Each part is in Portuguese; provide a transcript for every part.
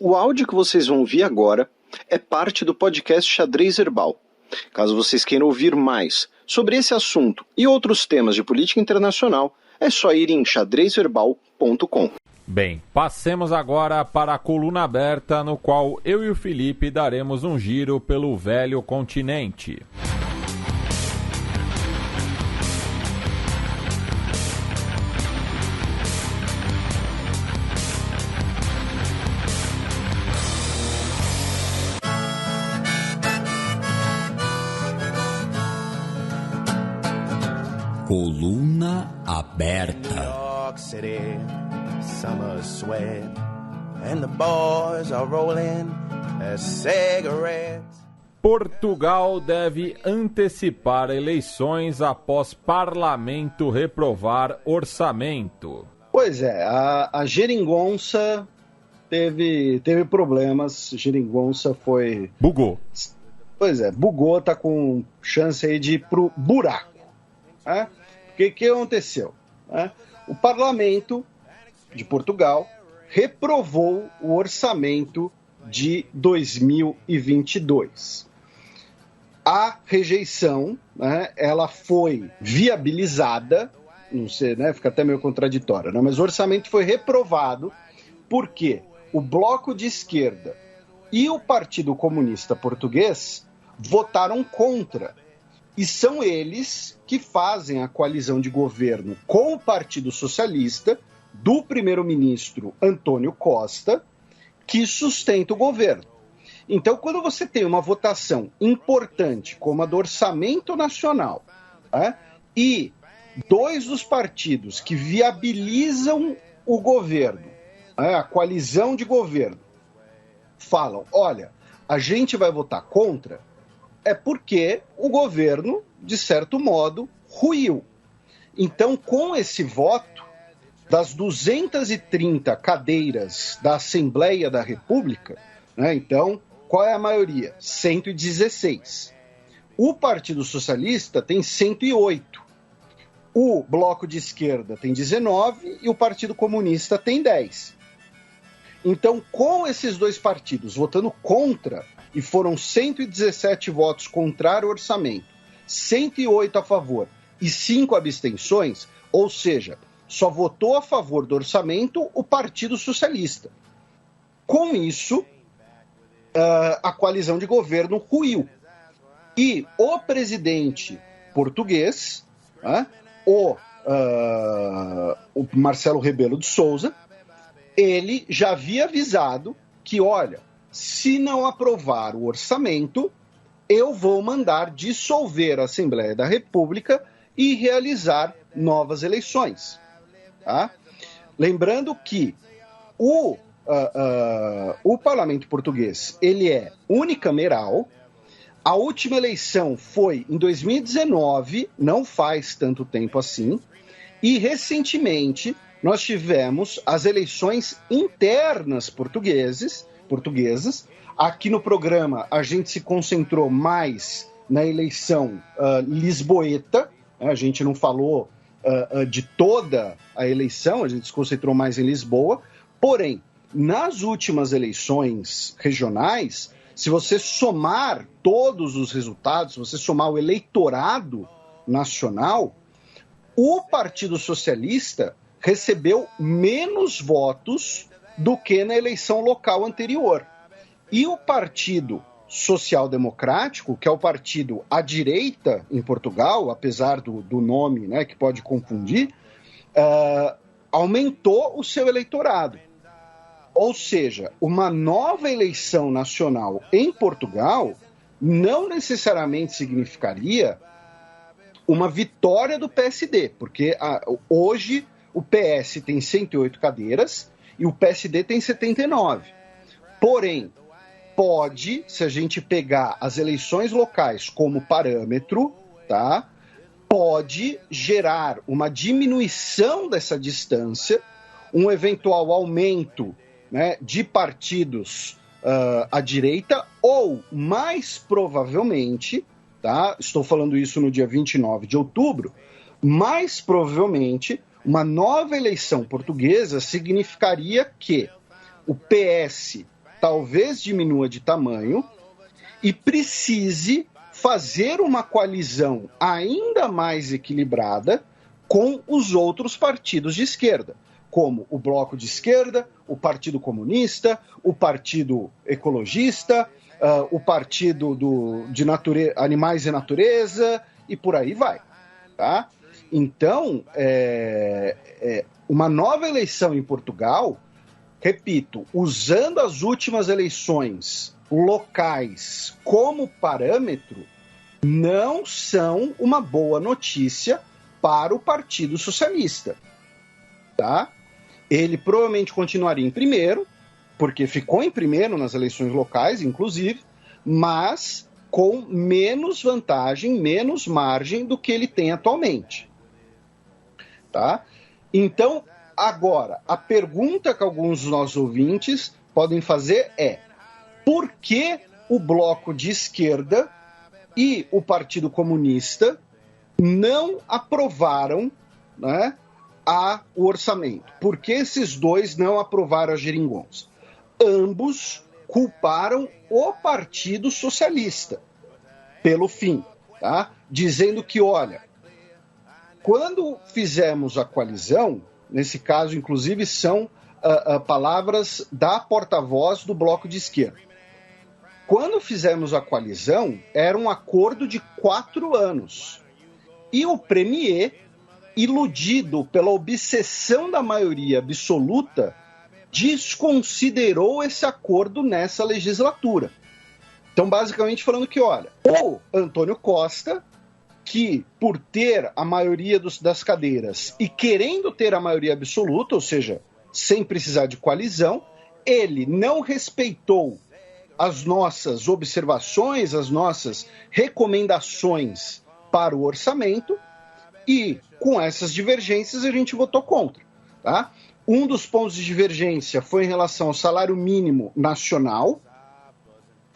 O áudio que vocês vão ouvir agora é parte do podcast Xadrez Herbal. Caso vocês queiram ouvir mais sobre esse assunto e outros temas de política internacional, é só ir em xadrezherbal.com. Bem, passemos agora para a coluna aberta, no qual eu e o Felipe daremos um giro pelo velho continente. Coluna aberta. York City, summer sweat, and the boys are rolling as cigarettes. Portugal deve antecipar eleições após parlamento reprovar orçamento. Pois é, a geringonça teve problemas, geringonça foi... Bugou. Pois é, bugou, tá com chance aí de ir pro buraco. O que aconteceu? O parlamento de Portugal reprovou o orçamento de 2022. A rejeição, ela foi viabilizada, não sei, fica até meio contraditório, mas o orçamento foi reprovado porque o Bloco de Esquerda e o Partido Comunista Português votaram contra. E são eles que fazem a coalizão de governo com o Partido Socialista do primeiro-ministro António Costa, que sustenta o governo. Então, quando você tem uma votação importante, como a do Orçamento Nacional, e dois dos partidos que viabilizam o governo, a coalizão de governo, falam, olha, a gente vai votar contra, é porque o governo, de certo modo, ruiu. Então, com esse voto, das 230 cadeiras da Assembleia da República, então, qual é a maioria? 116. O Partido Socialista tem 108. O Bloco de Esquerda tem 19 e o Partido Comunista tem 10. Então, com esses dois partidos votando contra, e foram 117 votos contrários ao orçamento, 108 a favor e 5 abstenções, ou seja, só votou a favor do orçamento o Partido Socialista. Com isso, a coalizão de governo ruiu. E o presidente português, o Marcelo Rebelo de Sousa, ele já havia avisado que, olha, se não aprovar o orçamento, eu vou mandar dissolver a Assembleia da República e realizar novas eleições. Tá? Lembrando que o parlamento português ele é unicameral. A última eleição foi em 2019, não faz tanto tempo assim, e recentemente nós tivemos as eleições internas portuguesas. Aqui no programa a gente se concentrou mais na eleição lisboeta, a gente não falou de toda a eleição, a gente se concentrou mais em Lisboa, porém, nas últimas eleições regionais, se você somar todos os resultados, se você somar o eleitorado nacional, o Partido Socialista recebeu menos votos do que na eleição local anterior. E o Partido Social Democrático, que é o partido à direita em Portugal, apesar do nome, que pode confundir, aumentou o seu eleitorado. Ou seja, uma nova eleição nacional em Portugal não necessariamente significaria uma vitória do PSD, porque hoje o PS tem 108 cadeiras e o PSD tem 79. Porém, pode, se a gente pegar as eleições locais como parâmetro, tá, pode gerar uma diminuição dessa distância, um eventual aumento, de partidos à direita, ou, mais provavelmente, tá, estou falando isso no dia 29 de outubro, mais provavelmente, uma nova eleição portuguesa significaria que o PS talvez diminua de tamanho e precise fazer uma coalizão ainda mais equilibrada com os outros partidos de esquerda, como o Bloco de Esquerda, o Partido Comunista, o Partido Ecologista, o Partido de Animais e Natureza, e por aí vai. Tá? Então, uma nova eleição em Portugal, repito, usando as últimas eleições locais como parâmetro, não são uma boa notícia para o Partido Socialista. Tá? Ele provavelmente continuaria em primeiro, porque ficou em primeiro nas eleições locais, inclusive, mas com menos vantagem, menos margem do que ele tem atualmente. Tá? Então, agora, a pergunta que alguns dos nossos ouvintes podem fazer é: por que o Bloco de Esquerda e o Partido Comunista não aprovaram, né, o orçamento? Por que esses dois não aprovaram a geringonça? Ambos culparam o Partido Socialista pelo fim, tá? Dizendo que, olha, quando fizemos a coalizão, nesse caso, inclusive, são palavras da porta-voz do Bloco de Esquerda. Quando fizemos a coalizão, era um acordo de 4 anos. E o Premier, iludido pela obsessão da maioria absoluta, desconsiderou esse acordo nessa legislatura. Então, basicamente falando que, olha, o Antônio Costa, que por ter a maioria das cadeiras e querendo ter a maioria absoluta, ou seja, sem precisar de coalizão, ele não respeitou as nossas observações, as nossas recomendações para o orçamento, e com essas divergências a gente votou contra. Tá? Um dos pontos de divergência foi em relação ao salário mínimo nacional,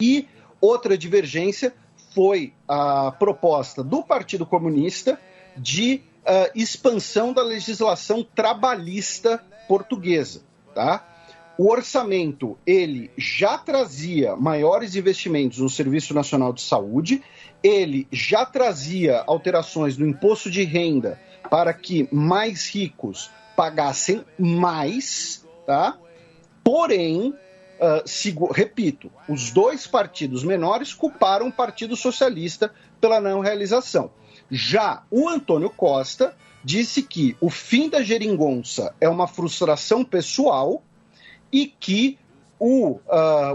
e outra divergência foi a proposta do Partido Comunista de expansão da legislação trabalhista portuguesa. Tá? O orçamento, ele já trazia maiores investimentos no Serviço Nacional de Saúde, ele já trazia alterações no imposto de renda para que mais ricos pagassem mais, tá? Porém, repito, os dois partidos menores culparam o Partido Socialista pela não realização. Já o Antônio Costa disse que o fim da geringonça é uma frustração pessoal e que o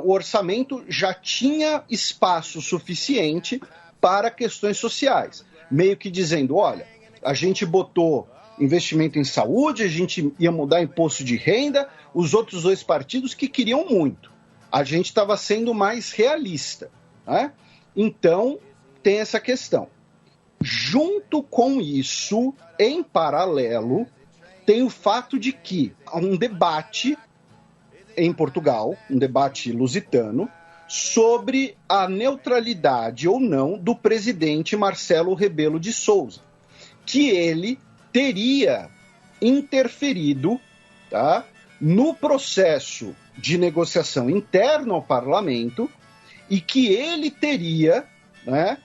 orçamento já tinha espaço suficiente para questões sociais. Meio que dizendo, olha, a gente botou investimento em saúde, a gente ia mudar imposto de renda, os outros dois partidos que queriam muito. A gente estava sendo mais realista. Né? Então, tem essa questão. Junto com isso, em paralelo, tem o fato de que há um debate em Portugal, um debate lusitano, sobre a neutralidade ou não do presidente Marcelo Rebelo de Sousa, que ele teria interferido, tá, no processo de negociação interno ao parlamento e que ele teria, né,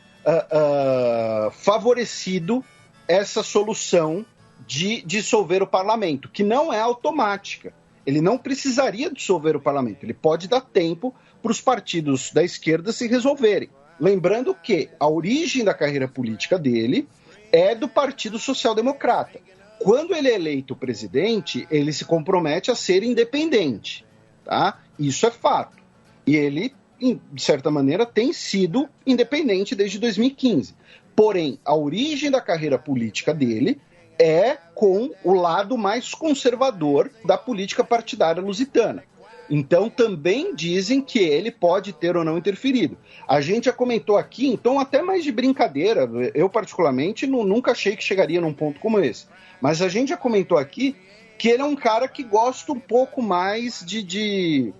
favorecido essa solução de dissolver o parlamento, que não é automática. Ele não precisaria dissolver o parlamento, ele pode dar tempo para os partidos da esquerda se resolverem. Lembrando que a origem da carreira política dele é do Partido Social Democrata. Quando ele é eleito presidente, ele se compromete a ser independente. Tá? Isso é fato. E ele, de certa maneira, tem sido independente desde 2015. Porém, a origem da carreira política dele é com o lado mais conservador da política partidária lusitana. Então, também dizem que ele pode ter ou não interferido. A gente já comentou aqui, então, até mais de brincadeira, eu particularmente nunca achei que chegaria num ponto como esse, mas a gente já comentou aqui que ele é um cara que gosta um pouco mais Ele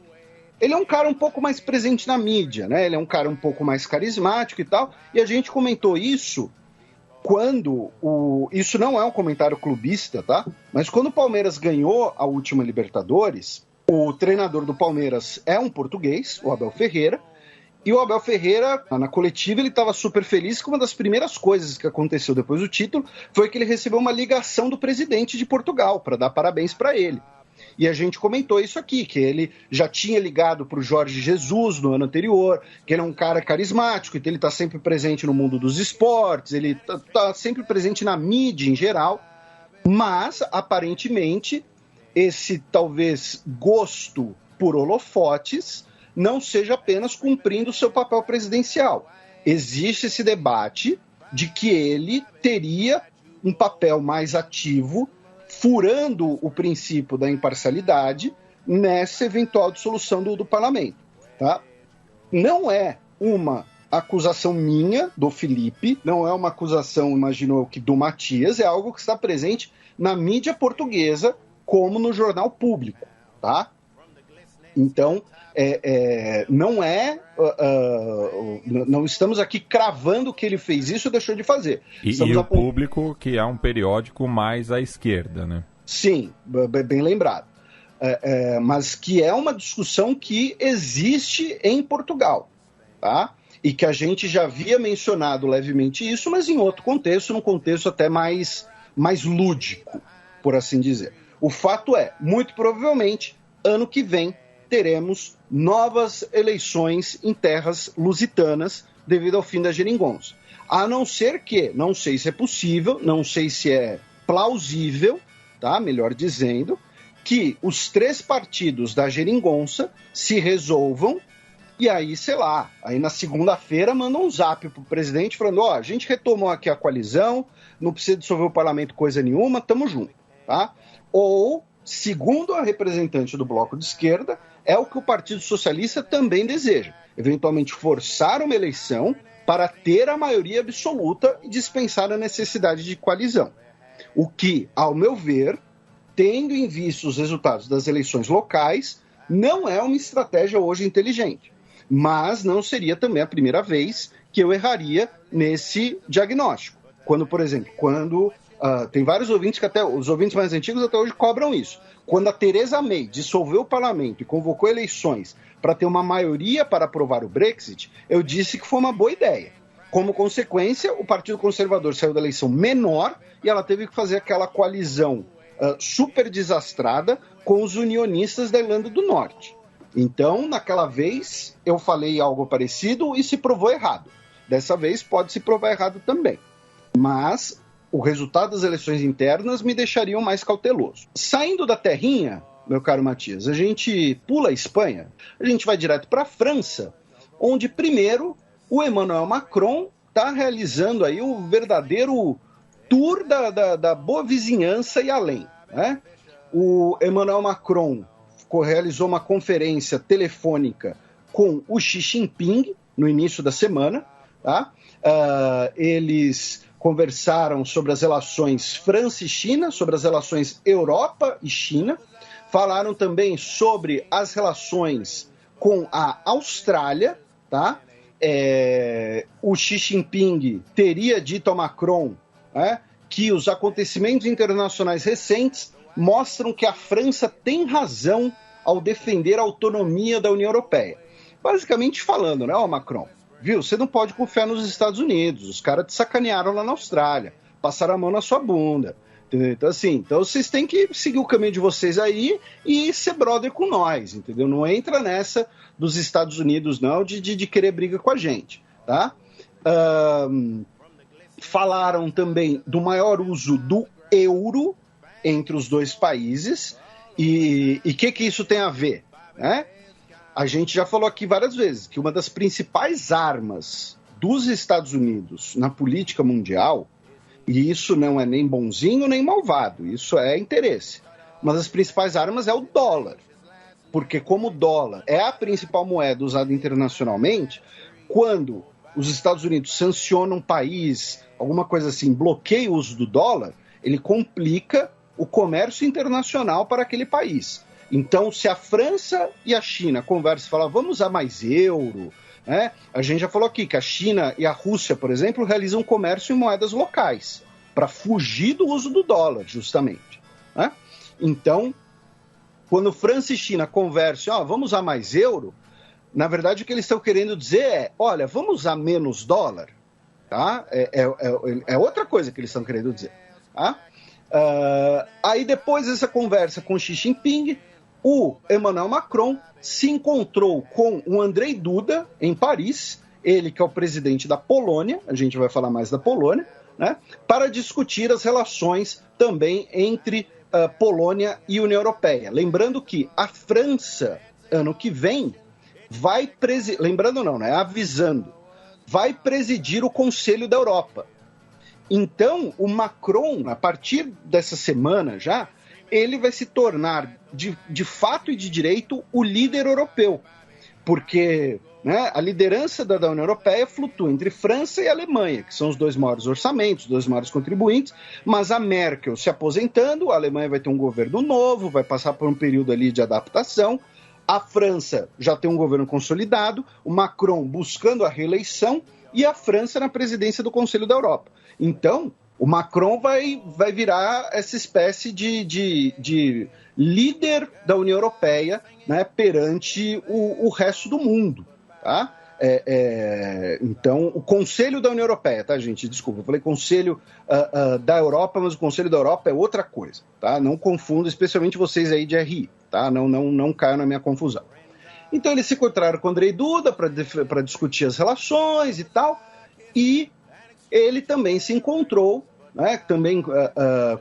é um cara um pouco mais presente na mídia, né? Ele é um cara um pouco mais carismático e tal, e a gente comentou isso quando isso não é um comentário clubista, tá? Mas quando o Palmeiras ganhou a última Libertadores, O treinador do Palmeiras é um português, o Abel Ferreira, e o Abel Ferreira, na coletiva, ele estava super feliz que uma das primeiras coisas que aconteceu depois do título foi que ele recebeu uma ligação do presidente de Portugal para dar parabéns para ele. E a gente comentou isso aqui, que ele já tinha ligado para o Jorge Jesus no ano anterior, que ele é um cara carismático, que ele está sempre presente no mundo dos esportes, ele está sempre presente na mídia em geral, mas, aparentemente, esse talvez gosto por holofotes não seja apenas cumprindo o seu papel presidencial. Existe esse debate de que ele teria um papel mais ativo, furando o princípio da imparcialidade nessa eventual dissolução do parlamento. Tá? Não é uma acusação minha, do Felipe, não é uma acusação, imagino eu, que do Matias, é algo que está presente na mídia portuguesa, como no jornal público. Tá? Então, não estamos aqui cravando que ele fez isso ou deixou de fazer. E o Público, que é um periódico mais à esquerda, né? Sim, bem lembrado. Mas que é uma discussão que existe em Portugal, tá? E que a gente já havia mencionado levemente isso, mas em outro contexto, num contexto até mais lúdico, por assim dizer. O fato é, muito provavelmente, ano que vem, teremos novas eleições em terras lusitanas devido ao fim da geringonça. A não ser que, não sei se é possível, não sei se é plausível, tá? Melhor dizendo, que os 3 partidos da geringonça se resolvam e aí, sei lá, aí na segunda-feira mandam um zap pro presidente falando, a gente retomou aqui a coalizão, não precisa dissolver o parlamento coisa nenhuma, tamo junto, tá? Ou, segundo a representante do Bloco de Esquerda, é o que o Partido Socialista também deseja, eventualmente forçar uma eleição para ter a maioria absoluta e dispensar a necessidade de coalizão. O que, ao meu ver, tendo em vista os resultados das eleições locais, não é uma estratégia hoje inteligente. Mas não seria também a primeira vez que eu erraria nesse diagnóstico. Quando, por exemplo, tem vários ouvintes que até os ouvintes mais antigos até hoje cobram isso. Quando a Theresa May dissolveu o parlamento e convocou eleições para ter uma maioria para aprovar o Brexit, eu disse que foi uma boa ideia. Como consequência, o Partido Conservador saiu da eleição menor e ela teve que fazer aquela coalizão super desastrada com os unionistas da Irlanda do Norte. Então, naquela vez, eu falei algo parecido e se provou errado. Dessa vez, pode se provar errado também. Mas o resultado das eleições internas me deixariam mais cauteloso. Saindo da terrinha, meu caro Matias, a gente pula a Espanha, a gente vai direto para a França, onde primeiro o Emmanuel Macron está realizando aí o verdadeiro tour da boa vizinhança e além, né? O Emmanuel Macron realizou uma conferência telefônica com o Xi Jinping no início da semana, tá? Eles conversaram sobre as relações França e China, sobre as relações Europa e China, falaram também sobre as relações com a Austrália, tá? O Xi Jinping teria dito ao Macron, que os acontecimentos internacionais recentes mostram que a França tem razão ao defender a autonomia da União Europeia. Basicamente falando, né, Macron? Viu, você não pode confiar nos Estados Unidos, os caras te sacanearam lá na Austrália, passaram a mão na sua bunda, entendeu? Então, assim, vocês têm que seguir o caminho de vocês aí e ser brother com nós, entendeu? Não entra nessa dos Estados Unidos, não, de querer briga com a gente, tá? Falaram também do maior uso do euro entre os dois países e o que isso tem a ver, né? A gente já falou aqui várias vezes que uma das principais armas dos Estados Unidos na política mundial, e isso não é nem bonzinho nem malvado, isso é interesse. Uma das principais armas é o dólar, porque como o dólar é a principal moeda usada internacionalmente, quando os Estados Unidos sancionam um país, alguma coisa assim, bloqueia o uso do dólar, ele complica o comércio internacional para aquele país. Então, se a França e a China conversam e falam, vamos usar mais euro, né? A gente já falou aqui que a China e a Rússia, por exemplo, realizam comércio em moedas locais, para fugir do uso do dólar, justamente, né? Então, quando França e China conversam, vamos usar mais euro, na verdade o que eles estão querendo dizer é, olha, vamos usar menos dólar, tá? É outra coisa que eles estão querendo dizer, tá? Aí depois dessa conversa com Xi Jinping, o Emmanuel Macron se encontrou com o Andrzej Duda em Paris, ele que é o presidente da Polônia, a gente vai falar mais da Polônia, né, para discutir as relações também entre Polônia e União Europeia. Lembrando que a França, ano que vem, vai presidir, lembrando não, né, avisando, vai presidir o Conselho da Europa. Então, o Macron, a partir dessa semana já, ele vai se tornar, de fato e de direito, o líder europeu. Porque, né, a liderança da União Europeia flutua entre França e Alemanha, que são os dois maiores orçamentos, os dois maiores contribuintes, mas a Merkel se aposentando, a Alemanha vai ter um governo novo, vai passar por um período ali de adaptação, a França já tem um governo consolidado, o Macron buscando a reeleição e a França na presidência do Conselho da Europa. Então, o Macron vai virar essa espécie de líder da União Europeia, né, perante o resto do mundo. Tá? Então, o Conselho da União Europeia, tá, gente? Desculpa, eu falei Conselho da Europa, mas o Conselho da Europa é outra coisa. Tá? Não confunda, especialmente vocês aí de RI. Tá? Não caiam na minha confusão. Então, eles se encontraram com o Andrzej Duda para discutir as relações e tal, e ele também se encontrou, né, também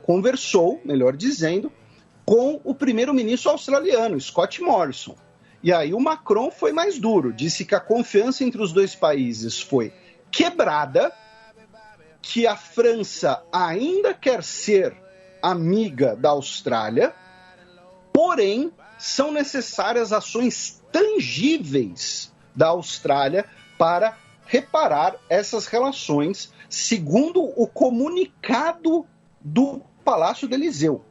conversou, melhor dizendo, com o primeiro-ministro australiano, Scott Morrison. E aí o Macron foi mais duro, disse que a confiança entre os dois países foi quebrada, que a França ainda quer ser amiga da Austrália, porém são necessárias ações tangíveis da Austrália para reparar essas relações, segundo o comunicado do Palácio do Eliseu.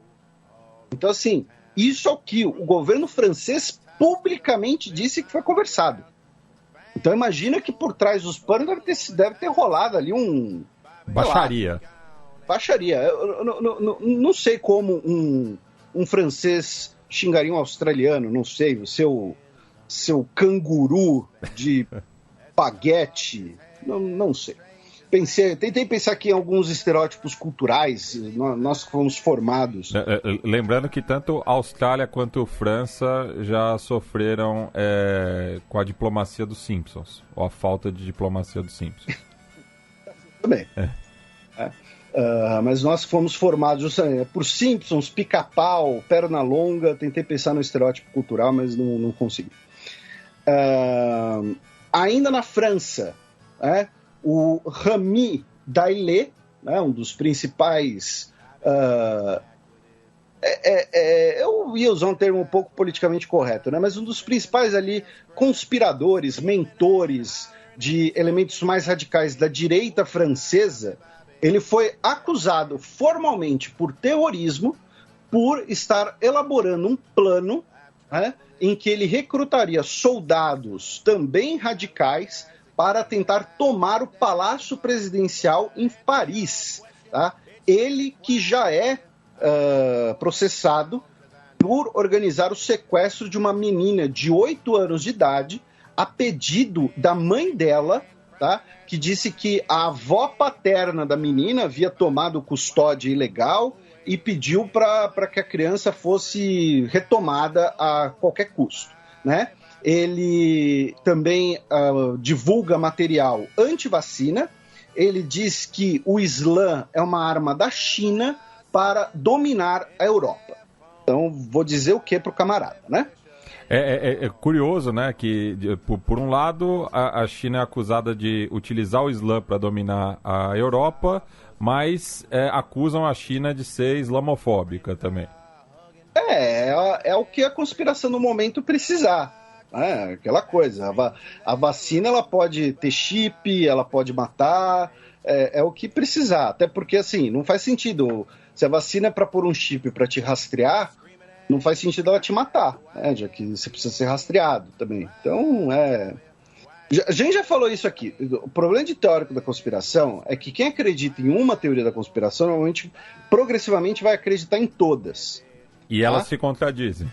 Então, assim, isso é o que o governo francês publicamente disse que foi conversado. Então, imagina que por trás dos panos deve ter rolado ali baixaria. Baixaria. Eu não sei como um francês xingaria um australiano, não sei, o seu canguru de baguete, não sei. Tentei pensar aqui em alguns estereótipos culturais, nós fomos formados. Lembrando que tanto Austrália quanto França já sofreram com a diplomacia dos Simpsons, ou a falta de diplomacia dos Simpsons. Também. Mas nós fomos formados por Simpsons, Pica-Pau, Pernalonga. Tentei pensar no estereótipo cultural, mas não consegui. Ainda na França, o Rami Daillet, né, um dos principais... eu ia usar um termo um pouco politicamente correto, né, mas um dos principais ali conspiradores, mentores de elementos mais radicais da direita francesa, ele foi acusado formalmente por terrorismo, por estar elaborando um plano, né, em que ele recrutaria soldados também radicais para tentar tomar o Palácio Presidencial em Paris. Tá? Ele que já é processado por organizar o sequestro de uma menina de 8 anos de idade, a pedido da mãe dela, tá? Que disse que a avó paterna da menina havia tomado custódia ilegal e pediu para que a criança fosse retomada a qualquer custo, né? Ele também divulga material anti-vacina. Ele diz que o Islã é uma arma da China para dominar a Europa. Então, vou dizer o que para o camarada, né? É curioso, né, que por um lado a China é acusada de utilizar o Islã para dominar a Europa, mas acusam a China de ser islamofóbica também. É o que a conspiração no momento precisar. Aquela coisa, a vacina ela pode ter chip, ela pode matar, é o que precisar, até porque assim, não faz sentido, se a vacina é para pôr um chip para te rastrear, não faz sentido ela te matar, né, já que você precisa ser rastreado também, então a gente já falou isso aqui, o problema de teórico da conspiração é que quem acredita em uma teoria da conspiração, normalmente, progressivamente vai acreditar em todas. E elas se contradizem.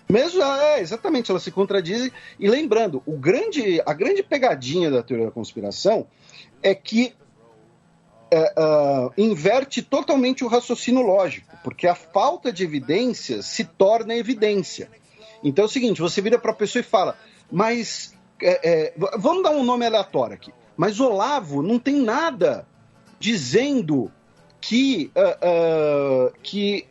Mesmo, exatamente, ela se contradiz. E lembrando, a grande pegadinha da teoria da conspiração é que inverte totalmente o raciocínio lógico, porque a falta de evidências se torna evidência. Então é o seguinte, você vira para a pessoa e fala, mas vamos dar um nome aleatório aqui, mas Olavo não tem nada dizendo que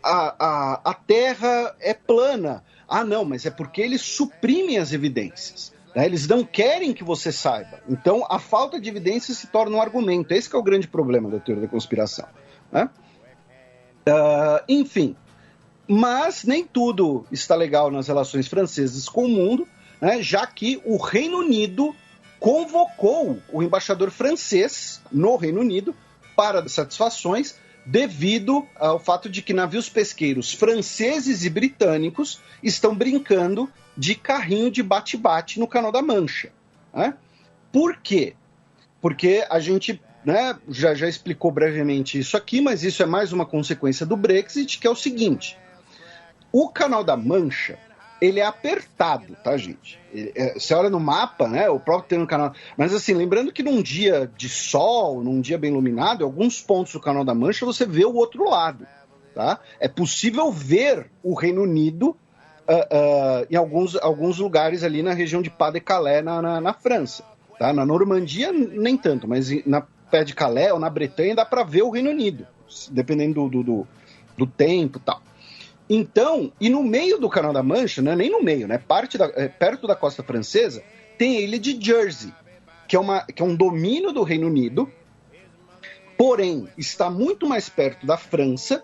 a Terra é plana. Ah, não, mas é porque eles suprimem as evidências. Eles não querem que você saiba. Então, a falta de evidência se torna um argumento. Esse que é o grande problema da teoria da conspiração. Né? Enfim, mas nem tudo está legal nas relações francesas com o mundo, né? Já que o Reino Unido convocou o embaixador francês no Reino Unido para satisfações devido ao fato de que navios pesqueiros franceses e britânicos estão brincando de carrinho de bate-bate no Canal da Mancha. Né? Por quê? Porque a gente, né, já explicou brevemente isso aqui, mas isso é mais uma consequência do Brexit, que é o seguinte: o Canal da Mancha, ele é apertado, tá, gente? Você olha no mapa, né, o próprio tem no canal... Mas assim, lembrando que num dia de sol, num dia bem iluminado, em alguns pontos do Canal da Mancha você vê o outro lado, tá? É possível ver o Reino Unido em alguns lugares ali na região de Pas-de-Calais, na França. Tá? Na Normandia, nem tanto, mas na Pas-de-Calais ou na Bretanha dá para ver o Reino Unido, dependendo do tempo e tal. Então, e no meio do Canal da Mancha, não é nem no meio, né? Perto da costa francesa, tem a ilha de Jersey, que é um domínio do Reino Unido, porém está muito mais perto da França.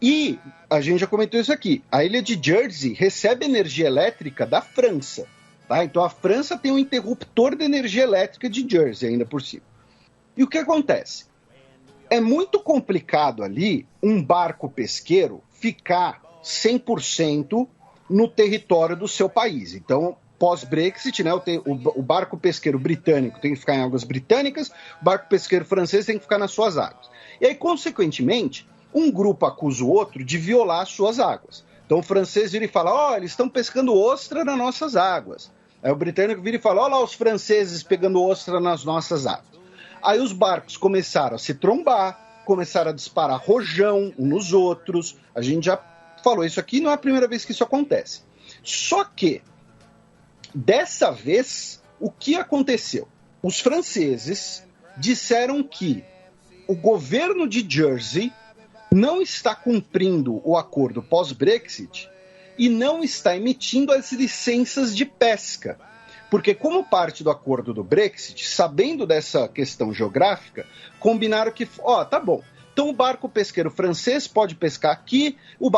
E a gente já comentou isso aqui, a ilha de Jersey recebe energia elétrica da França, tá? Então a França tem um interruptor de energia elétrica de Jersey ainda por cima. E o que acontece? É muito complicado ali um barco pesqueiro ficar 100% no território do seu país. Então, pós-Brexit, né, o barco pesqueiro britânico tem que ficar em águas britânicas, o barco pesqueiro francês tem que ficar nas suas águas. E aí, consequentemente, um grupo acusa o outro de violar as suas águas. Então o francês vira e fala, eles estão pescando ostra nas nossas águas. Aí o britânico vira e fala, olha lá os franceses pegando ostra nas nossas águas. Aí os barcos começaram a se trombar, começaram a disparar rojão uns nos outros. A gente já falou isso aqui, não é a primeira vez que isso acontece. Só que, dessa vez, o que aconteceu? Os franceses disseram que o governo de Jersey não está cumprindo o acordo pós-Brexit e não está emitindo as licenças de pesca. Porque, como parte do acordo do Brexit, sabendo dessa questão geográfica, combinaram que, tá bom, então o barco pesqueiro francês pode pescar aqui, o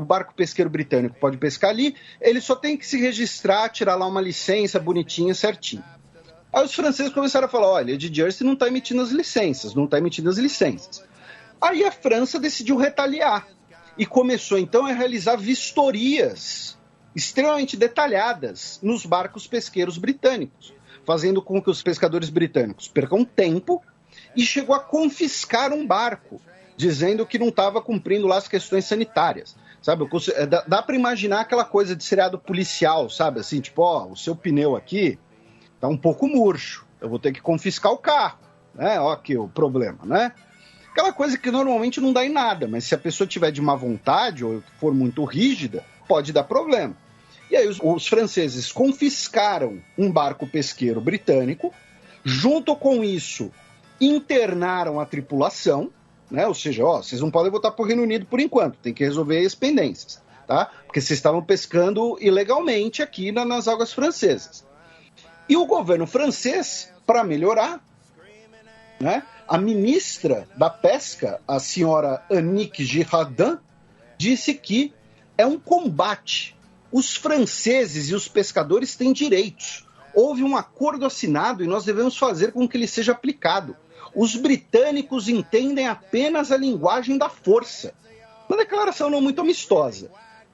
barco pesqueiro britânico pode pescar ali, ele só tem que se registrar, tirar lá uma licença bonitinha, certinho. Aí os franceses começaram a falar, olha, de Jersey não está emitindo as licenças, Aí a França decidiu retaliar e começou então a realizar vistorias extremamente detalhadas nos barcos pesqueiros britânicos, fazendo com que os pescadores britânicos percam tempo e chegou a confiscar um barco, dizendo que não estava cumprindo lá as questões sanitárias. Sabe, dá para imaginar aquela coisa de seriado policial, sabe? Assim, tipo, o seu pneu aqui tá um pouco murcho, eu vou ter que confiscar o carro, né? Ó aqui o problema, né? Aquela coisa que normalmente não dá em nada, mas se a pessoa tiver de má vontade ou for muito rígida, pode dar problema. E aí os franceses confiscaram um barco pesqueiro britânico, junto com isso internaram a tripulação, né? Ou seja, vocês não podem voltar para o Reino Unido por enquanto, tem que resolver as pendências, tá? Porque vocês estavam pescando ilegalmente aqui nas águas francesas. E o governo francês, para melhorar, né, a ministra da pesca, a senhora Annick Girardin, disse que é um combate. Os franceses e os pescadores têm direitos. Houve um acordo assinado e nós devemos fazer com que ele seja aplicado. Os britânicos entendem apenas a linguagem da força. Uma declaração não muito amistosa,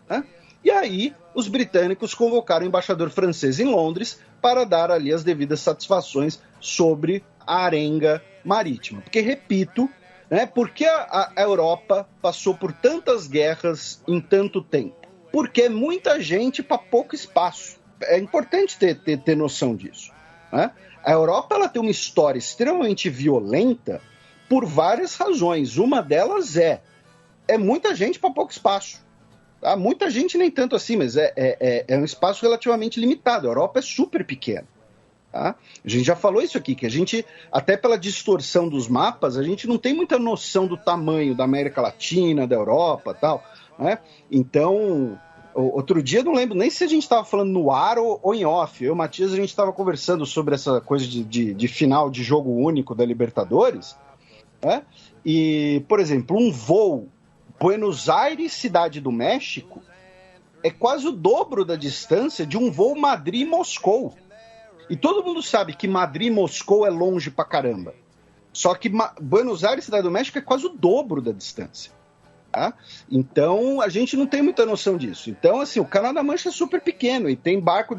né? E aí, os britânicos convocaram o embaixador francês em Londres para dar ali as devidas satisfações sobre a arenga marítima. Porque, repito, né, por que a Europa passou por tantas guerras em tanto tempo? Porque é muita gente para pouco espaço. É importante ter noção disso, né? A Europa ela tem uma história extremamente violenta por várias razões. Uma delas é muita gente para pouco espaço. Tá? Muita gente nem tanto assim, mas é um espaço relativamente limitado. A Europa é super pequena. Tá? A gente já falou isso aqui, que a gente, até pela distorção dos mapas, a gente não tem muita noção do tamanho da América Latina, da Europa e tal, né? Então, outro dia, não lembro nem se a gente estava falando no ar ou em off. Eu e o Matias, a gente estava conversando sobre essa coisa de final de jogo único da Libertadores, né? E, por exemplo, um voo Buenos Aires, Cidade do México, é quase o dobro da distância de um voo Madrid-Moscou. E todo mundo sabe que Madrid e Moscou é longe pra caramba. Só que Buenos Aires, Cidade do México, é quase o dobro da distância. Tá? Então, a gente não tem muita noção disso. Então, assim, o Canal da Mancha é super pequeno. E tem barco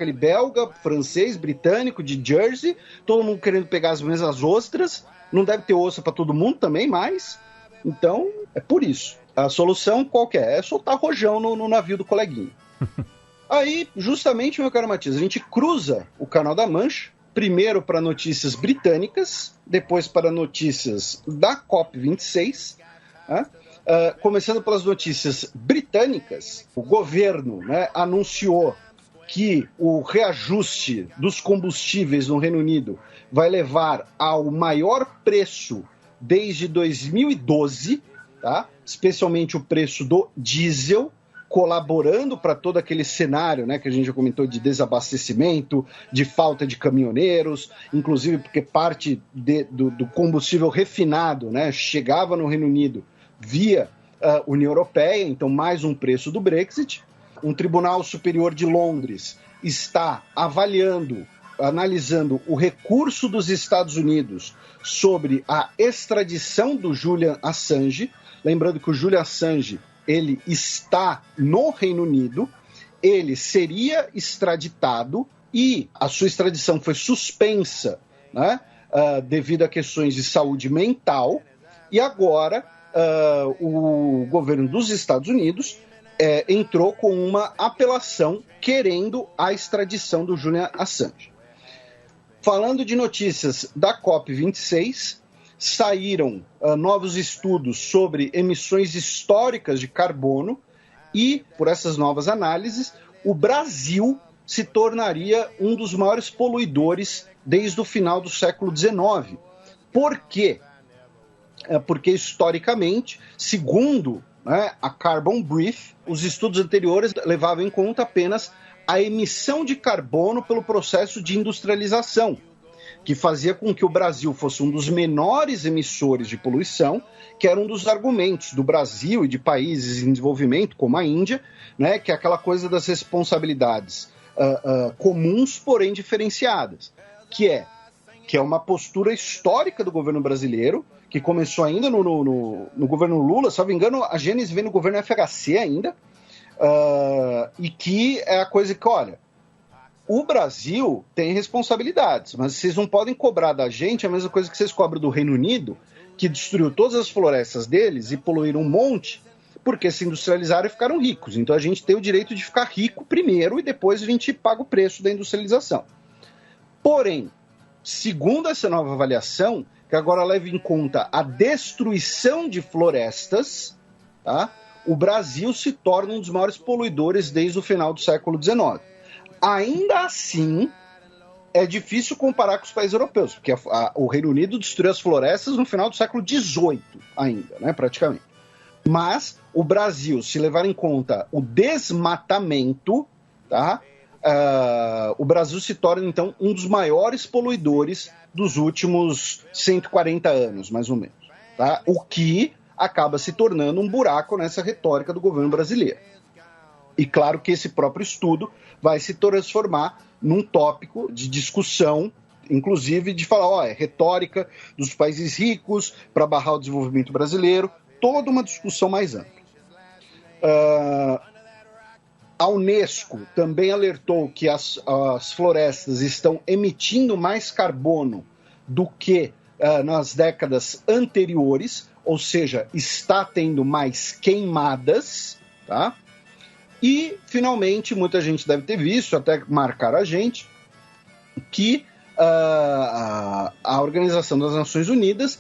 ali belga, francês, britânico, de Jersey. Todo mundo querendo pegar as mesmas ostras. Não deve ter ostra pra todo mundo também, mas... Então, é por isso. A solução qual que é? É soltar rojão no navio do coleguinha. Aí, justamente, meu caro Matias, a gente cruza o Canal da Mancha, primeiro para notícias britânicas, depois para notícias da COP26. Né? Começando pelas notícias britânicas, o governo, né, anunciou que o reajuste dos combustíveis no Reino Unido vai levar ao maior preço desde 2012, tá? Especialmente o preço do diesel, colaborando para todo aquele cenário, né, que a gente já comentou, de desabastecimento, de falta de caminhoneiros, inclusive porque parte do combustível refinado, né, chegava no Reino Unido via União Europeia, então mais um preço do Brexit. Um Tribunal Superior de Londres está analisando o recurso dos Estados Unidos sobre a extradição do Julian Assange. Lembrando que o Julian Assange ele está no Reino Unido, ele seria extraditado e a sua extradição foi suspensa, né, devido a questões de saúde mental, e agora o governo dos Estados Unidos entrou com uma apelação querendo a extradição do Julian Assange. Falando de notícias da COP26, saíram novos estudos sobre emissões históricas de carbono e, por essas novas análises, o Brasil se tornaria um dos maiores poluidores desde o final do século XIX. Por quê? Porque, historicamente, segundo, né, a Carbon Brief, os estudos anteriores levavam em conta apenas a emissão de carbono pelo processo de industrialização, que fazia com que o Brasil fosse um dos menores emissores de poluição, que era um dos argumentos do Brasil e de países em desenvolvimento, como a Índia, né, que é aquela coisa das responsabilidades comuns, porém diferenciadas, que é uma postura histórica do governo brasileiro, que começou ainda no governo Lula, se não me engano, a gênese vem no governo FHC ainda, e que é a coisa que, olha, o Brasil tem responsabilidades, mas vocês não podem cobrar da gente a mesma coisa que vocês cobram do Reino Unido, que destruiu todas as florestas deles e poluíram um monte, porque se industrializaram e ficaram ricos. Então a gente tem o direito de ficar rico primeiro e depois a gente paga o preço da industrialização. Porém, segundo essa nova avaliação, que agora leva em conta a destruição de florestas, tá? O Brasil se torna um dos maiores poluidores desde o final do século XIX. Ainda assim, é difícil comparar com os países europeus, porque o Reino Unido destruiu as florestas no final do século XVIII ainda, né, praticamente. Mas o Brasil, se levar em conta o desmatamento, tá, o Brasil se torna, então, um dos maiores poluidores dos últimos 140 anos, mais ou menos. Tá? O que acaba se tornando um buraco nessa retórica do governo brasileiro. E claro que esse próprio estudo vai se transformar num tópico de discussão, inclusive de falar, é retórica dos países ricos para barrar o desenvolvimento brasileiro, toda uma discussão mais ampla. A Unesco também alertou que as florestas estão emitindo mais carbono do que nas décadas anteriores, ou seja, está tendo mais queimadas, tá? E, finalmente, muita gente deve ter visto, até marcar a gente, que a Organização das Nações Unidas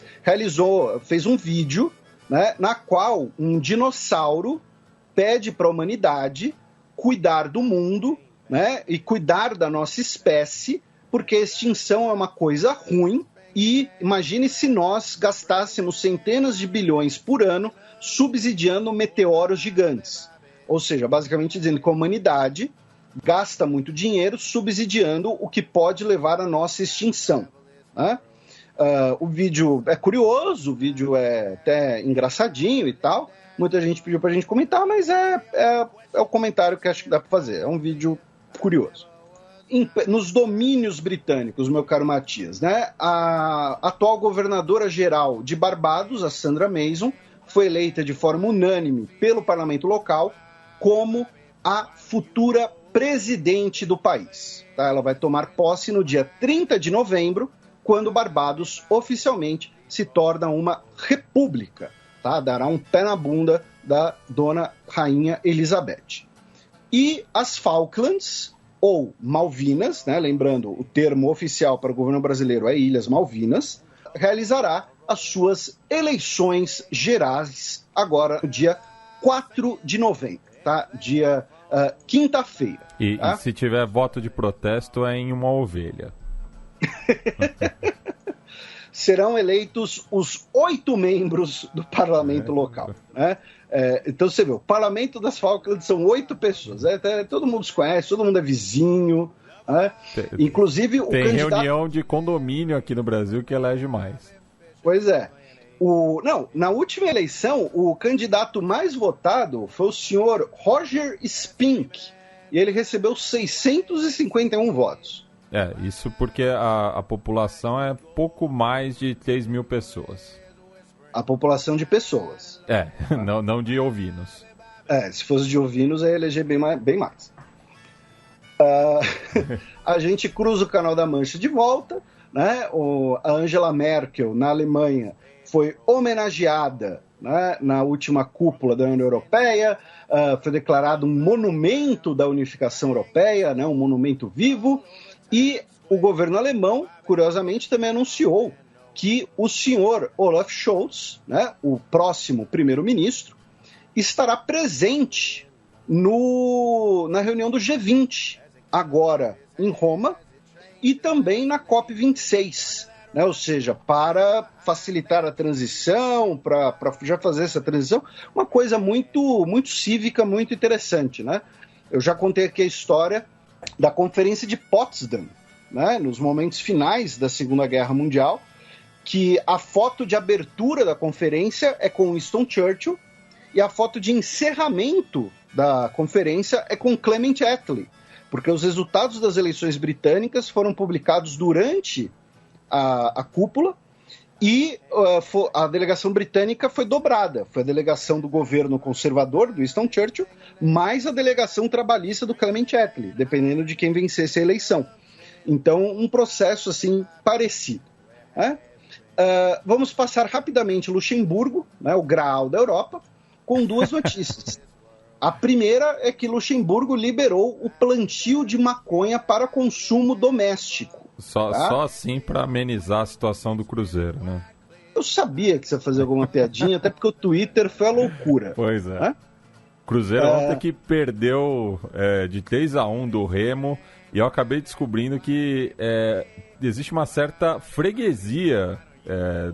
fez um vídeo, né, na qual um dinossauro pede para a humanidade cuidar do mundo, né, e cuidar da nossa espécie, porque a extinção é uma coisa ruim, e imagine se nós gastássemos centenas de bilhões por ano subsidiando meteoros gigantes. Ou seja, basicamente dizendo que a humanidade gasta muito dinheiro subsidiando o que pode levar à nossa extinção, né? O vídeo é curioso, o vídeo é até engraçadinho e tal. Muita gente pediu pra gente comentar, mas é o comentário que acho que dá pra fazer. É um vídeo curioso. Nos domínios britânicos, meu caro Matias, né? A atual governadora-geral de Barbados, a Sandra Mason, foi eleita de forma unânime pelo parlamento local como a futura presidente do país. Tá? Ela vai tomar posse no dia 30 de novembro, quando Barbados oficialmente se torna uma república. Tá? Dará um pé na bunda da dona Rainha Elizabeth. E as Falklands, ou Malvinas, né? Lembrando, o termo oficial para o governo brasileiro é Ilhas Malvinas, realizará as suas eleições gerais agora no dia 4 de novembro, tá? Dia quinta-feira. E tá? se tiver voto de protesto é em uma ovelha. Serão eleitos os 8 membros do parlamento local, né? Então você vê, o parlamento das Falklands são 8 pessoas, todo mundo se conhece, todo mundo é vizinho, né? Inclusive o tem candidato... reunião de condomínio aqui no Brasil que elege mais. Pois é. Na última eleição, o candidato mais votado foi o senhor Roger Spink, e ele recebeu 651 votos. Isso porque a população é pouco mais de 3 mil pessoas. A população de pessoas. Não de ovinos. Se fosse de ovinos, ia eleger bem mais. A gente cruza o Canal da Mancha de volta, né? A Angela Merkel, na Alemanha, foi homenageada, né, na última cúpula da União Europeia, foi declarado um monumento da unificação europeia, né, um monumento vivo, e o governo alemão, curiosamente, também anunciou que o senhor Olaf Scholz, né, o próximo primeiro-ministro, estará presente na reunião do G20, agora em Roma, e também na COP26, né? Ou seja, para facilitar a transição, para já fazer essa transição, uma coisa muito, muito cívica, muito interessante, né? Eu já contei aqui a história da Conferência de Potsdam, né? Nos momentos finais da Segunda Guerra Mundial, que a foto de abertura da conferência é com Winston Churchill e a foto de encerramento da conferência é com Clement Attlee, porque os resultados das eleições britânicas foram publicados durante a cúpula e a delegação britânica foi dobrada. Foi a delegação do governo conservador, do Winston Churchill, mais a delegação trabalhista do Clement Attlee, dependendo de quem vencesse a eleição. Então, um processo assim parecido, né? Vamos passar rapidamente Luxemburgo, né, o Graal da Europa, com 2 notícias. A primeira é que Luxemburgo liberou o plantio de maconha para consumo doméstico. Só assim para amenizar a situação do Cruzeiro, né? Eu sabia que você ia fazer alguma piadinha, até porque o Twitter foi a loucura. Pois é. Né? Cruzeiro ontem que perdeu de 3-1 do Remo, e eu acabei descobrindo que existe uma certa freguesia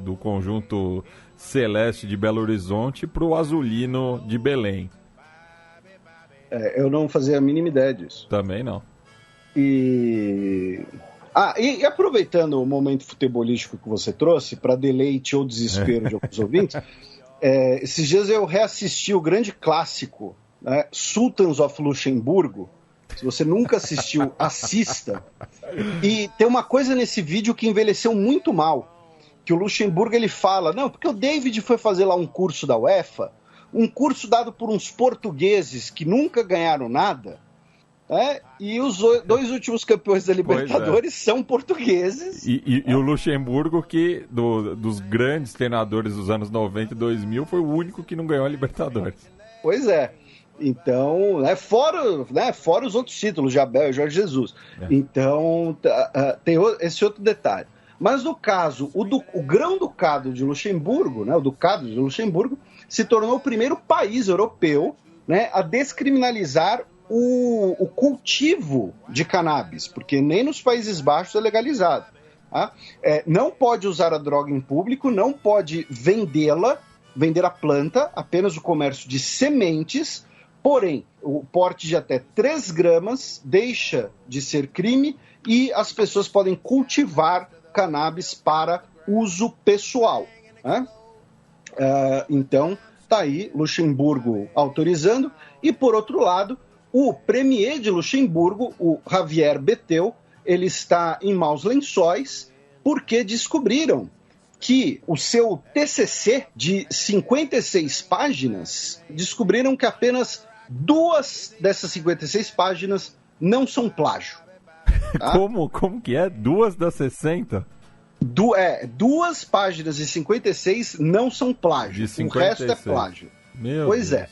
do conjunto celeste de Belo Horizonte para o azulino de Belém. Eu não fazia a mínima ideia disso. Também não. E aproveitando o momento futebolístico que você trouxe, para deleite ou desespero de alguns ouvintes, esses dias eu reassisti o grande clássico, né, Sultans of Luxemburgo. Se você nunca assistiu, assista. E tem uma coisa nesse vídeo que envelheceu muito mal, que o Luxemburgo ele fala, não, porque o David foi fazer lá um curso da UEFA, um curso dado por uns portugueses que nunca ganharam nada, e os 2 últimos campeões da Libertadores são portugueses. E o Luxemburgo, que dos grandes treinadores dos anos 90 e 2000, foi o único que não ganhou a Libertadores. Pois é. Então, fora os outros títulos de Abel e Jorge Jesus. Então, tem esse outro detalhe. Mas no caso, o Grão-Ducado de Luxemburgo, né, o Ducado de Luxemburgo, se tornou o primeiro país europeu, né, a descriminalizar o cultivo de cannabis, porque nem nos Países Baixos é legalizado. Tá? Não pode usar a droga em público, não pode vender a planta, apenas o comércio de sementes. Porém, o porte de até 3 gramas deixa de ser crime e as pessoas podem cultivar cannabis para uso pessoal. Né? Então, está aí Luxemburgo autorizando. E, por outro lado, o premier de Luxemburgo, o Javier Bettel, ele está em maus lençóis porque descobriram que o seu TCC de 56 páginas, descobriram que apenas 2 dessas 56 páginas não são plágio. Tá? Como que é? 2 das 60? 2 páginas de 56 não são plágio. O resto é plágio. Pois Deus.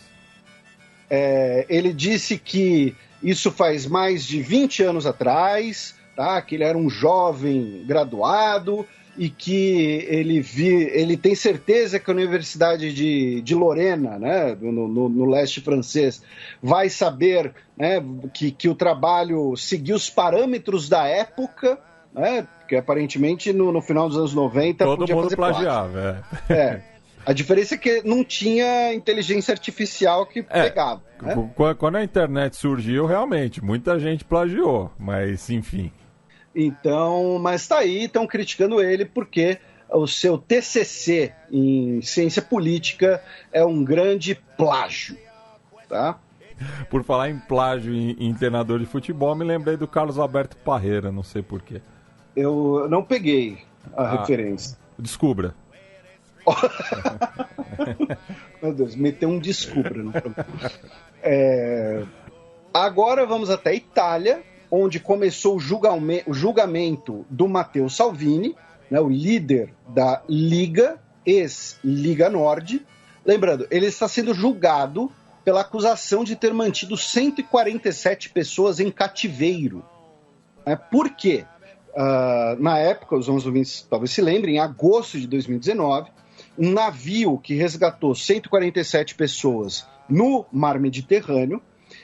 Ele disse que isso faz mais de 20 anos atrás, tá? Que ele era um jovem graduado e que ele tem certeza que a Universidade de Lorena, né, no leste francês, vai saber, né, que o trabalho seguiu os parâmetros da época, né, que aparentemente no final dos anos 90 todo podia mundo fazer plagiava. A diferença é que não tinha inteligência artificial que pegava. Né? Quando a internet surgiu, realmente, muita gente plagiou, mas enfim. Então, mas tá aí, estão criticando ele porque o seu TCC em ciência política é um grande plágio, tá? Por falar em plágio em treinador de futebol, me lembrei do Carlos Alberto Parreira, não sei porquê. Eu não peguei a referência. Descubra. Meu Deus, meteu um descubra no programa. Agora vamos até a Itália, onde começou o julgamento do Matteo Salvini, né, o líder da Liga, ex-Liga Nord. Lembrando, ele está sendo julgado pela acusação de ter mantido 147 pessoas em cativeiro. Por quê? Na época, os nossos ouvintes talvez se lembrem, em agosto de 2019, um navio que resgatou 147 pessoas no Mar Mediterrâneo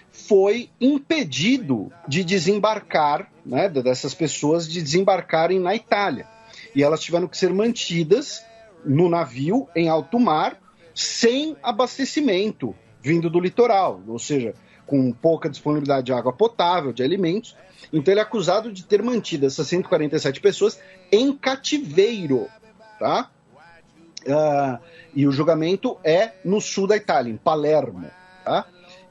foi impedido de desembarcar, né, dessas pessoas de desembarcarem na Itália. E elas tiveram que ser mantidas no navio, em alto mar, sem abastecimento vindo do litoral, ou seja, com pouca disponibilidade de água potável, de alimentos. Então ele é acusado de ter mantido essas 147 pessoas em cativeiro, tá? E o julgamento é no sul da Itália, em Palermo, tá?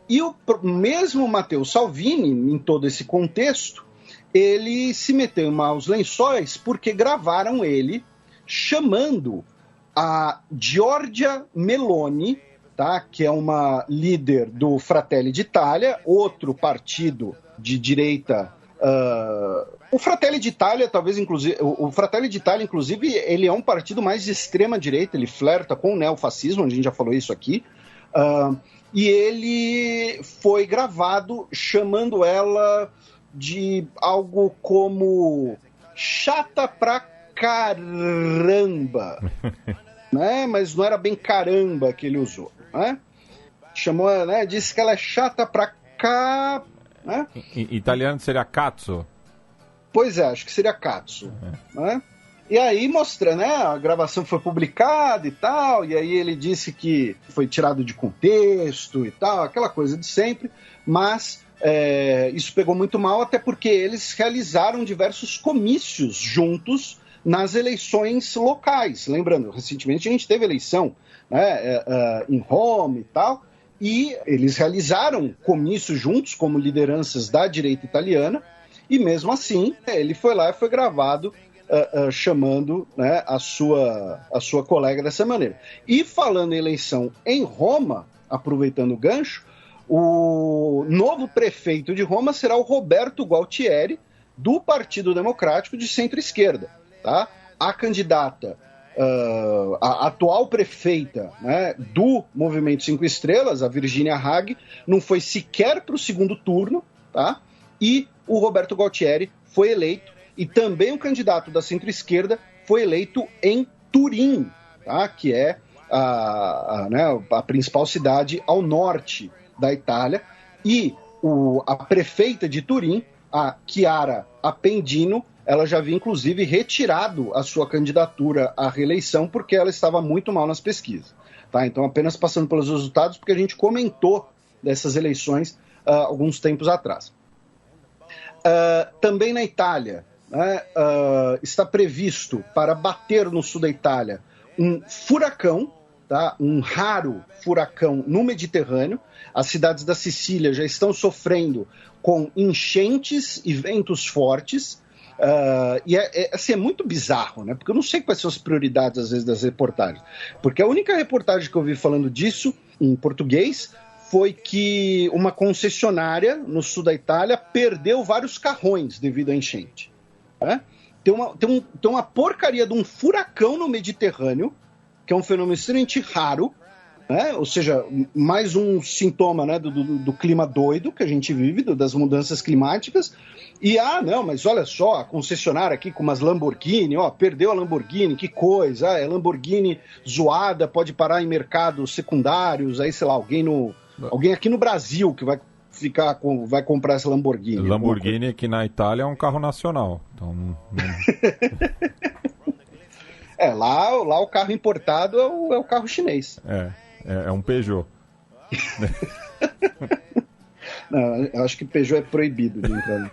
E o mesmo Matteo Salvini, em todo esse contexto, ele se meteu em maus lençóis porque gravaram ele chamando a Giorgia Meloni, tá, que é uma líder do Fratelli d'Italia, outro partido de direita. O Fratelli d'Italia, talvez, inclusive, o Fratelli d'Italia, inclusive, ele é um partido mais de extrema direita, ele flerta com o neofascismo, a gente já falou isso aqui. E ele foi gravado chamando ela de algo como chata pra caramba, né? Mas não era bem caramba que ele usou, né? Chamou, né? Disse que ela é chata pra cá, né? Em italiano seria cazzo? Pois é, acho que seria cazzo, né? E aí mostra, né, a gravação foi publicada e tal, e aí ele disse que foi tirado de contexto e tal, aquela coisa de sempre, mas isso pegou muito mal, até porque eles realizaram diversos comícios juntos nas eleições locais. Lembrando, recentemente a gente teve eleição, né, em Roma e tal, e eles realizaram comícios juntos como lideranças da direita italiana, e mesmo assim ele foi lá e foi gravado chamando, né, a sua colega dessa maneira. E falando em eleição em Roma, aproveitando o gancho, o novo prefeito de Roma será o Roberto Gualtieri, do Partido Democrático de centro-esquerda. Tá? A candidata a atual prefeita, né, do Movimento 5 Estrelas, a Virginia Hagg, não foi sequer para o segundo turno, tá? E o Roberto Gualtieri foi eleito, e também o candidato da centro-esquerda foi eleito em Turim, tá? Que é a principal cidade ao norte da Itália, e a prefeita de Turim, a Chiara Appendino, ela já havia, inclusive, retirado a sua candidatura à reeleição porque ela estava muito mal nas pesquisas. Tá? Então, apenas passando pelos resultados, porque a gente comentou dessas eleições alguns tempos atrás. Também na Itália, né, está previsto para bater no sul da Itália um furacão, tá? Um raro furacão no Mediterrâneo. As cidades da Sicília já estão sofrendo com enchentes e ventos fortes. Assim, é muito bizarro, né? Porque eu não sei quais são as prioridades, às vezes, das reportagens. Porque a única reportagem que eu vi falando disso, em português, foi que uma concessionária no sul da Itália perdeu vários carrões devido à enchente. Né? Tem uma porcaria de um furacão no Mediterrâneo, que é um fenômeno extremamente raro, né? Ou seja, mais um sintoma, né, do clima doido que a gente vive, das mudanças climáticas. E, não, mas olha só, a concessionária aqui com umas Lamborghini, perdeu a Lamborghini, que coisa, é Lamborghini zoada, pode parar em mercados secundários, aí, sei lá, alguém aqui no Brasil que vai comprar essa Lamborghini. Lamborghini aqui na Itália é um carro nacional, então não... lá o carro importado é o carro chinês. É um Peugeot. Não, eu acho que Peugeot é proibido de entrar.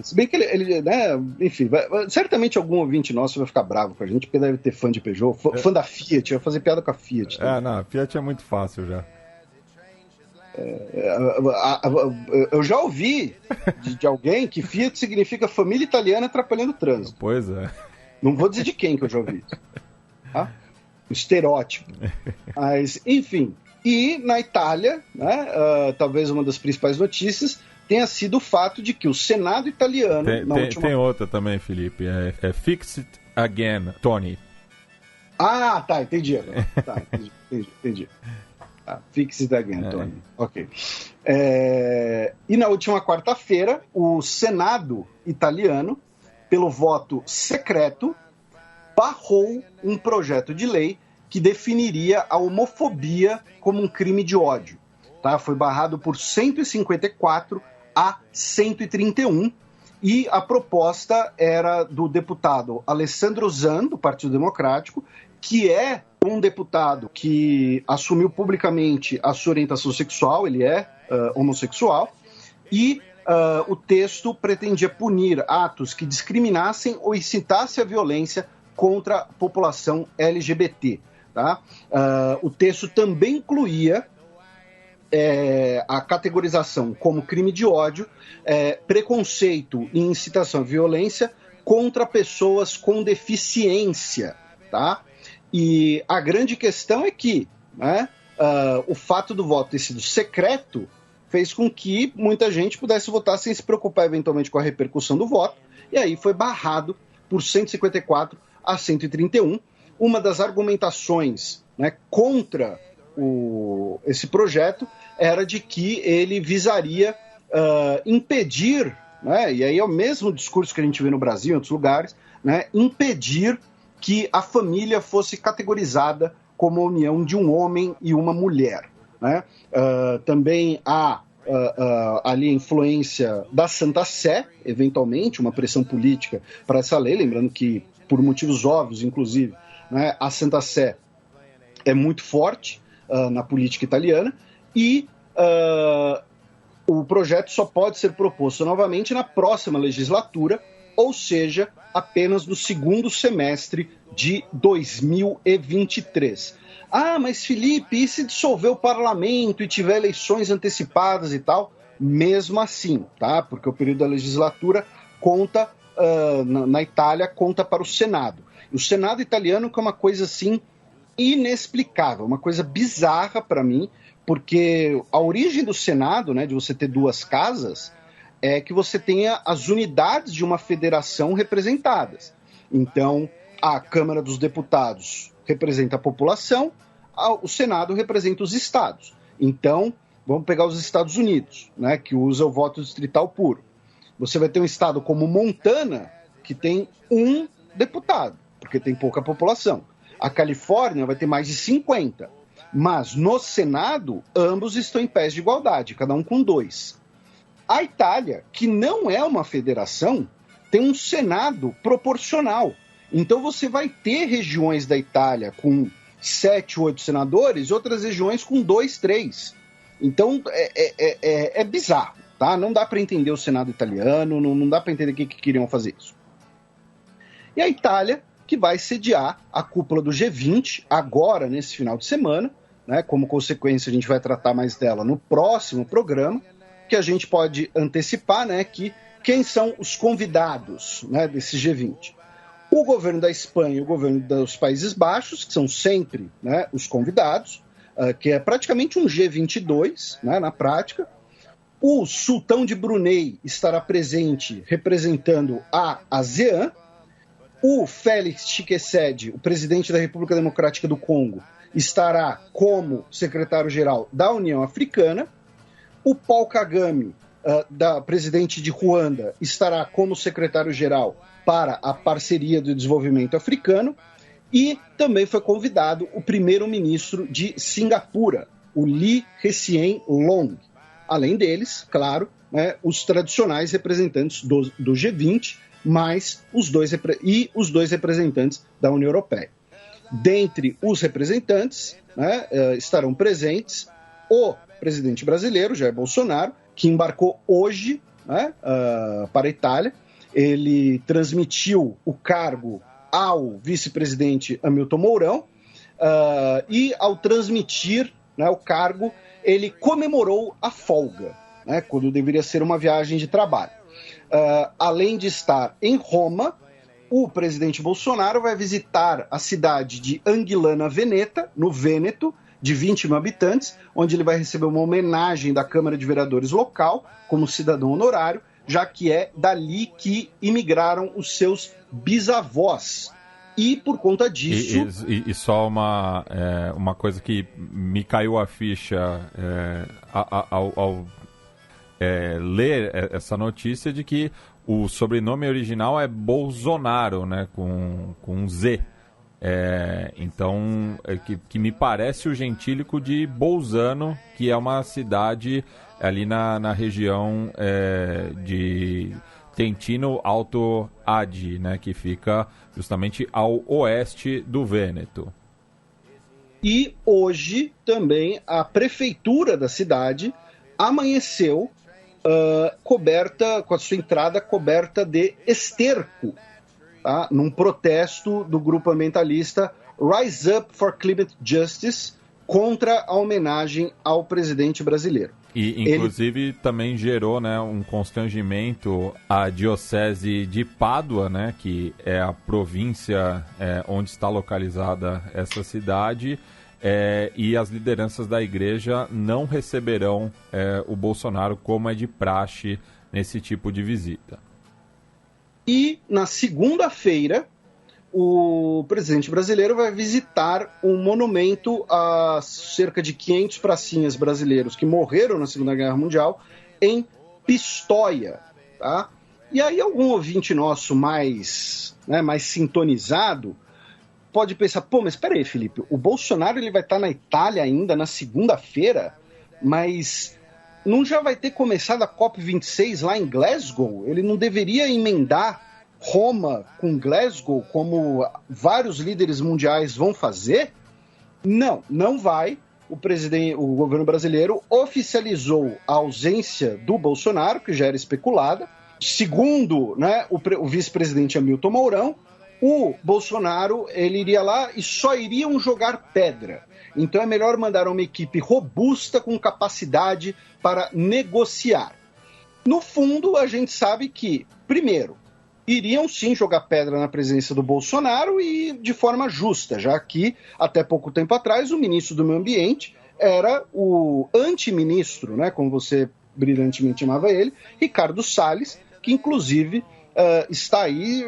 Se bem que ele né, enfim, certamente algum ouvinte nosso vai ficar bravo com a gente, porque deve ter fã de Peugeot, fã da Fiat, vai fazer piada com a Fiat. Não, a Fiat é muito fácil já. Eu já ouvi de alguém que Fiat significa família italiana atrapalhando o trânsito. Pois é. Não vou dizer de quem que eu já ouvi isso. Tá? Um estereótipo. Mas, enfim. E na Itália, né, talvez uma das principais notícias tenha sido o fato de que o Senado italiano... Tem outra também, Felipe. É Fix It Again, Tony. Tá, entendi agora. Entendi. Fix It Again, Tony. Ok. E na última quarta-feira, o Senado italiano, pelo voto secreto, barrou um projeto de lei que definiria a homofobia como um crime de ódio. Tá? Foi barrado por 154 a 131, e a proposta era do deputado Alessandro Zan, do Partido Democrático, que é um deputado que assumiu publicamente a sua orientação sexual, ele é homossexual, e o texto pretendia punir atos que discriminassem ou incitassem a violência contra a população LGBT. Tá? O texto também incluía a categorização como crime de ódio, preconceito e incitação à violência contra pessoas com deficiência. Tá? E a grande questão é que, né, o fato do voto ter sido secreto fez com que muita gente pudesse votar sem se preocupar eventualmente com a repercussão do voto, e aí foi barrado por 154 a 131. Uma das argumentações, né, contra esse projeto era de que ele visaria impedir, né, e aí é o mesmo discurso que a gente vê no Brasil e em outros lugares, né, impedir que a família fosse categorizada como a união de um homem e uma mulher. Né? Também há ali a influência da Santa Sé, eventualmente, uma pressão política para essa lei, lembrando que, por motivos óbvios, inclusive, né, a Santa Sé é muito forte na política italiana, e o projeto só pode ser proposto novamente na próxima legislatura, ou seja, apenas no segundo semestre de 2023. Mas Felipe, e se dissolver o parlamento e tiver eleições antecipadas e tal? Mesmo assim, tá? Porque o período da legislatura conta, na Itália, conta para o Senado. E o Senado italiano que é uma coisa assim inexplicável, uma coisa bizarra para mim, porque a origem do Senado, né, de você ter duas casas, é que você tenha as unidades de uma federação representadas. Então, a Câmara dos Deputados representa a população, o Senado representa os estados. Então, vamos pegar os Estados Unidos, né, que usa o voto distrital puro. Você vai ter um estado como Montana, que tem 1 deputado, porque tem pouca população. A Califórnia vai ter mais de 50. Mas no Senado, ambos estão em pés de igualdade, cada um com 2. A Itália, que não é uma federação, tem um Senado proporcional. Então você vai ter regiões da Itália com 7, 8 senadores, outras regiões com 2, 3. Então é bizarro, tá? Não dá para entender o Senado italiano, não dá para entender que queriam fazer isso. E a Itália, que vai sediar a cúpula do G20 agora, nesse final de semana, né? Como consequência, a gente vai tratar mais dela no próximo programa, que a gente pode antecipar, né, que quem são os convidados, né, desse G20. O governo da Espanha e o governo dos Países Baixos, que são sempre, né, os convidados, que é praticamente um G22, né, na prática. O sultão de Brunei estará presente representando a ASEAN. O Félix Tshisekedi, o presidente da República Democrática do Congo, estará como secretário-geral da União Africana. O Paul Kagame, presidente de Ruanda, estará como secretário-geral para a Parceria do Desenvolvimento Africano. E também foi convidado o primeiro-ministro de Singapura, o Lee Hsien Loong. Além deles, claro, né, os tradicionais representantes do G20, mais os dois representantes da União Europeia. Dentre os representantes, né, estarão presentes o presidente brasileiro, Jair Bolsonaro, que embarcou hoje, né, para a Itália. Ele transmitiu o cargo ao vice-presidente Hamilton Mourão, e ao transmitir, né, o cargo, ele comemorou a folga, né, quando deveria ser uma viagem de trabalho. Além de estar em Roma, o presidente Bolsonaro vai visitar a cidade de Anguilana Veneta, no Vêneto, de 20 mil habitantes, onde ele vai receber uma homenagem da Câmara de Vereadores local, como cidadão honorário, já que é dali que imigraram os seus bisavós. E por conta disso... E só uma coisa que me caiu a ficha ao ler essa notícia, de que o sobrenome original é Bolsonaro, né, com Z. Então, que me parece o gentílico de Bolzano, que é uma cidade ali na região de Trentino Alto Adige, né, que fica justamente ao oeste do Vêneto. E hoje também a prefeitura da cidade amanheceu coberta, com a sua entrada coberta de esterco, tá? Num protesto do grupo ambientalista Rise Up for Climate Justice contra a homenagem ao presidente brasileiro. E, inclusive, também gerou, né, um constrangimento a diocese de Pádua, né, que é a província onde está localizada essa cidade, e as lideranças da igreja não receberão o Bolsonaro, como é de praxe nesse tipo de visita. E na segunda-feira, o presidente brasileiro vai visitar um monumento a cerca de 500 pracinhas brasileiros que morreram na Segunda Guerra Mundial, em Pistoia, tá? E aí algum ouvinte nosso mais sintonizado pode pensar, pô, mas espera aí, Felipe, o Bolsonaro ele vai estar na Itália ainda na segunda-feira, mas não já vai ter começado a COP26 lá em Glasgow? Ele não deveria emendar Roma com Glasgow, como vários líderes mundiais vão fazer? Não vai. O governo brasileiro oficializou a ausência do Bolsonaro, que já era especulada. Segundo, né, o vice-presidente Hamilton Mourão, o Bolsonaro ele iria lá e só iriam jogar pedra. Então é melhor mandar uma equipe robusta com capacidade para negociar. No fundo, a gente sabe que, primeiro, iriam sim jogar pedra na presença do Bolsonaro e de forma justa, já que até pouco tempo atrás o ministro do Meio Ambiente era o antiministro, né, como você brilhantemente chamava ele, Ricardo Salles, que inclusive está aí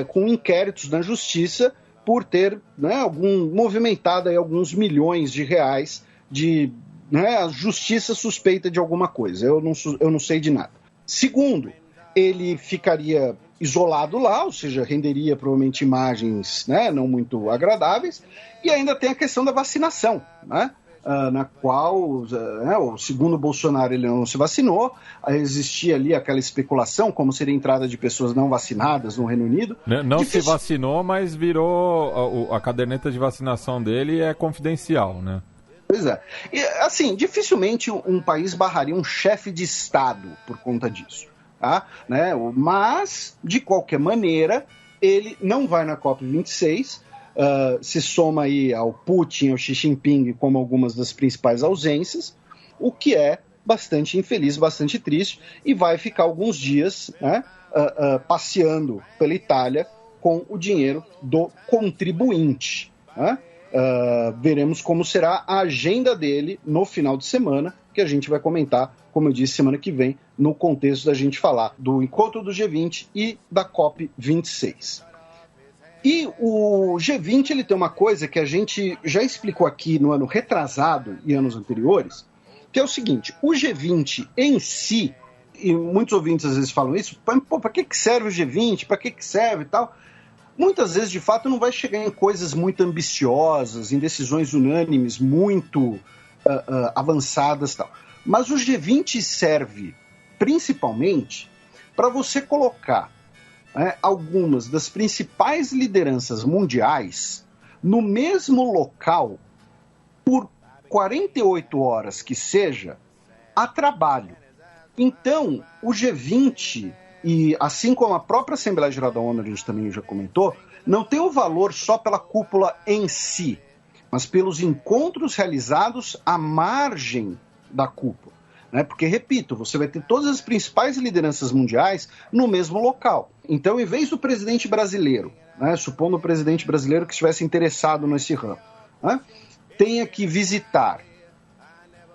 com inquéritos na justiça por ter, né, movimentado aí alguns milhões de reais de, né, a justiça suspeita de alguma coisa. Eu não sei de nada. Segundo, ele ficaria isolado lá, ou seja, renderia provavelmente imagens, né, não muito agradáveis, e ainda tem a questão da vacinação, né, na qual, segundo o Bolsonaro, ele não se vacinou, existia ali aquela especulação, como seria a entrada de pessoas não vacinadas no Reino Unido. Não se vacinou, mas virou a caderneta de vacinação dele é confidencial, né? Pois é. E, assim, dificilmente um país barraria um chefe de Estado por conta disso. Tá? Né? Mas, de qualquer maneira, ele não vai na COP26, se soma aí ao Putin, ao Xi Jinping como algumas das principais ausências, o que é bastante infeliz, bastante triste, e vai ficar alguns dias, né, passeando pela Itália com o dinheiro do contribuinte. Né? Veremos como será a agenda dele no final de semana, que a gente vai comentar, como eu disse, semana que vem, no contexto da gente falar do encontro do G20 e da COP26. E o G20 ele tem uma coisa que a gente já explicou aqui no ano retrasado e anos anteriores, que é o seguinte: o G20 em si, e muitos ouvintes às vezes falam isso, para que serve o G20, para que serve e tal? Muitas vezes, de fato, não vai chegar em coisas muito ambiciosas, em decisões unânimes muito avançadas e tal. Mas o G20 serve principalmente para você colocar algumas das principais lideranças mundiais no mesmo local por 48 horas que seja, a trabalho. Então, o G20, e assim como a própria Assembleia Geral da ONU, a gente também já comentou, não tem o valor só pela cúpula em si, mas pelos encontros realizados à margem da cúpula. Né? Porque, repito, você vai ter todas as principais lideranças mundiais no mesmo local. Então, em vez do presidente brasileiro, né, supondo o presidente brasileiro que estivesse interessado nesse ramo, né, tenha que visitar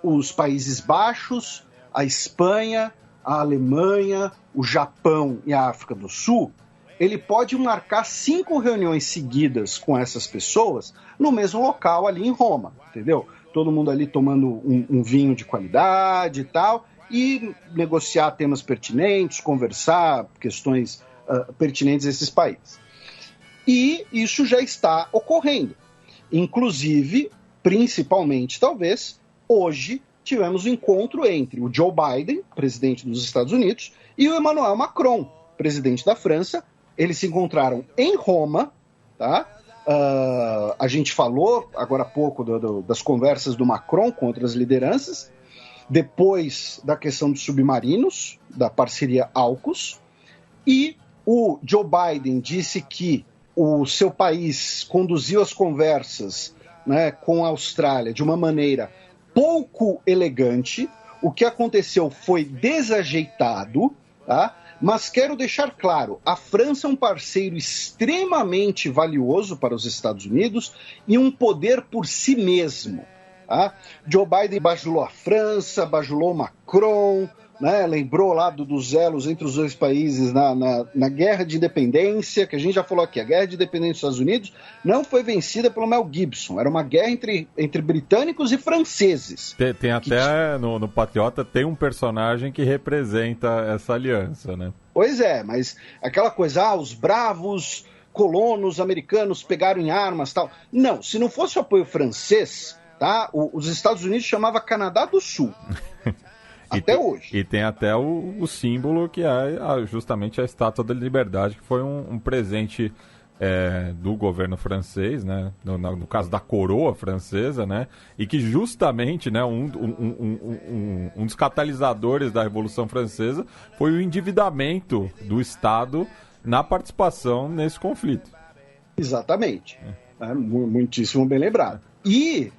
os Países Baixos, a Espanha, a Alemanha, o Japão e a África do Sul, ele pode marcar 5 reuniões seguidas com essas pessoas no mesmo local ali em Roma, entendeu? Todo mundo ali tomando um vinho de qualidade e tal, e negociar temas pertinentes, conversar questões pertinentes a esses países. E isso já está ocorrendo. Inclusive, principalmente, talvez, hoje tivemos um encontro entre o Joe Biden, presidente dos Estados Unidos, e o Emmanuel Macron, presidente da França. Eles se encontraram em Roma, tá? A gente falou agora há pouco das conversas do Macron com outras lideranças, depois da questão dos submarinos, da parceria AUKUS, e o Joe Biden disse que o seu país conduziu as conversas, né, com a Austrália de uma maneira pouco elegante. O que aconteceu foi desajeitado, tá? Mas quero deixar claro, a França é um parceiro extremamente valioso para os Estados Unidos e um poder por si mesmo. Tá? Joe Biden bajulou a França, bajulou Macron, né? Lembrou lá dos elos entre os dois países na guerra de independência, que a gente já falou aqui. A guerra de independência dos Estados Unidos não foi vencida pelo Mel Gibson, era uma guerra entre britânicos e franceses. Tem até, no Patriota, tem um personagem que representa essa aliança, né? Pois é, mas aquela coisa, os bravos colonos americanos pegaram em armas e tal. Não, se não fosse o apoio francês, tá? Os Estados Unidos chamava Canadá do Sul. Até hoje. E tem até o símbolo que é justamente a Estátua da Liberdade, que foi um presente do governo francês, né? No caso da coroa francesa, né? E que justamente, né, um dos catalisadores da Revolução Francesa foi o endividamento do Estado na participação nesse conflito. Exatamente. Muitíssimo bem lembrado. E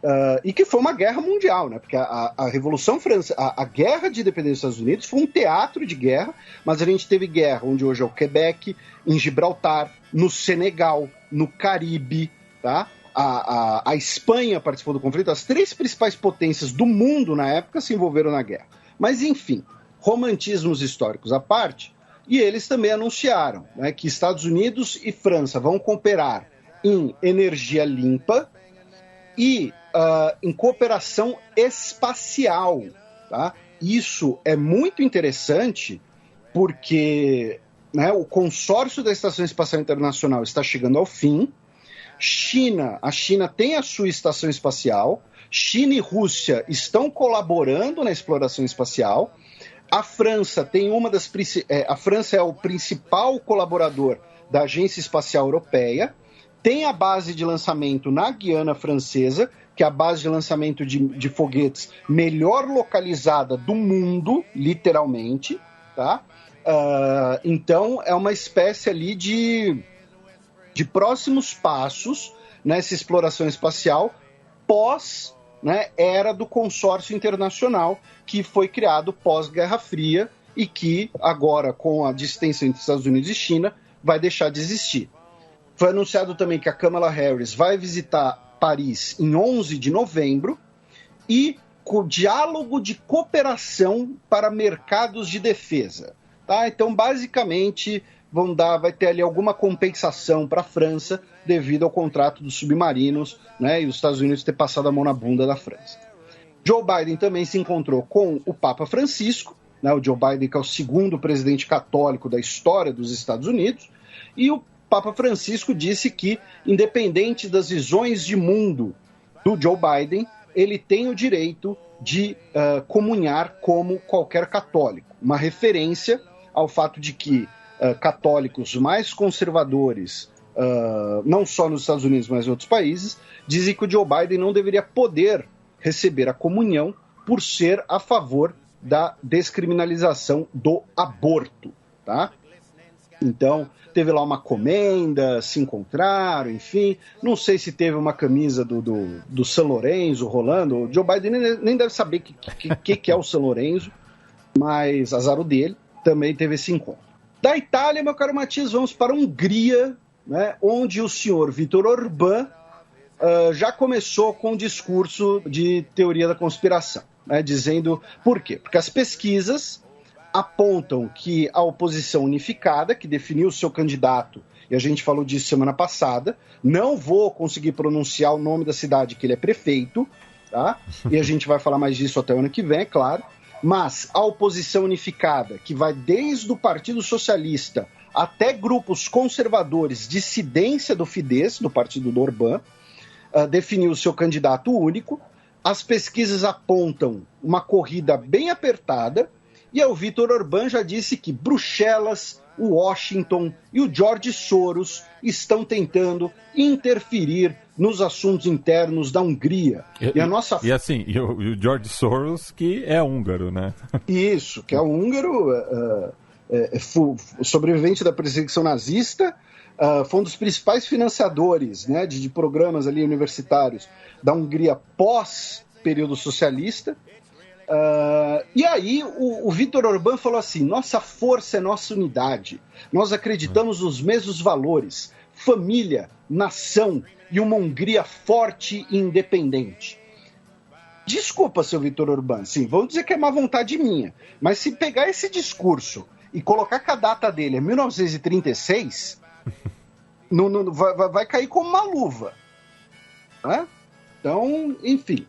que foi uma guerra mundial, né? Porque a Revolução Francesa, a guerra de independência dos Estados Unidos foi um teatro de guerra, mas a gente teve guerra onde hoje é o Quebec, em Gibraltar, no Senegal, no Caribe, tá? A Espanha participou do conflito, as 3 principais potências do mundo na época se envolveram na guerra. Mas enfim, romantismos históricos à parte, E eles também anunciaram, né, que Estados Unidos e França vão cooperar em energia limpa e em cooperação espacial. Tá? Isso é muito interessante porque, né, o consórcio da Estação Espacial Internacional está chegando ao fim. A China tem a sua estação espacial. China e Rússia estão colaborando na exploração espacial. A França tem a França é o principal colaborador da Agência Espacial Europeia. Tem a base de lançamento na Guiana Francesa, que é a base de lançamento de foguetes melhor localizada do mundo, literalmente, tá? Então, é uma espécie ali de próximos passos nessa exploração espacial pós, né, era do consórcio internacional que foi criado pós-Guerra Fria e que agora, com a distância entre Estados Unidos e China, vai deixar de existir. Foi anunciado também que a Kamala Harris vai visitar Paris em 11 de novembro e com diálogo de cooperação para mercados de defesa. Tá? Então, basicamente, vai ter ali alguma compensação para a França devido ao contrato dos submarinos, né, e os Estados Unidos ter passado a mão na bunda da França. Joe Biden também se encontrou com o Papa Francisco, né, o Joe Biden, que é o segundo presidente católico da história dos Estados Unidos, e o Papa Francisco disse que, independente das visões de mundo do Joe Biden, ele tem o direito de comunhar como qualquer católico. Uma referência ao fato de que católicos mais conservadores, não só nos Estados Unidos, mas em outros países, dizem que o Joe Biden não deveria poder receber a comunhão por ser a favor da descriminalização do aborto, tá? Então, teve lá uma comenda, se encontraram, enfim. Não sei se teve uma camisa do São Lourenço rolando. O Joe Biden nem deve saber o que é o São Lourenço, mas azar o dele, também teve esse encontro. Da Itália, meu caro Matias, vamos para a Hungria, né, onde o senhor Viktor Orbán já começou com um discurso de teoria da conspiração, né, dizendo por quê? Porque as pesquisas apontam que a oposição unificada, que definiu o seu candidato, e a gente falou disso semana passada, não vou conseguir pronunciar o nome da cidade que ele é prefeito, tá? E a gente vai falar mais disso até o ano que vem, é claro, mas a oposição unificada, que vai desde o Partido Socialista até grupos conservadores, dissidência do Fidesz, do partido do Orbán, definiu o seu candidato único. As pesquisas apontam uma corrida bem apertada, e o Viktor Orbán já disse que Bruxelas, o Washington e o George Soros estão tentando interferir nos assuntos internos da Hungria. E o George Soros, que é húngaro, né? Isso, que é húngaro, sobrevivente da perseguição nazista, foi um dos principais financiadores, né, de programas ali universitários da Hungria pós-período socialista. E aí o Viktor Orbán falou assim: nossa força é nossa unidade, nós acreditamos nos mesmos valores, família, nação e uma Hungria forte e independente. Desculpa, seu Viktor Orbán, sim, vamos dizer que é má vontade minha, mas se pegar esse discurso e colocar que a data dele é 1936, vai cair como uma luva, né? Então, enfim.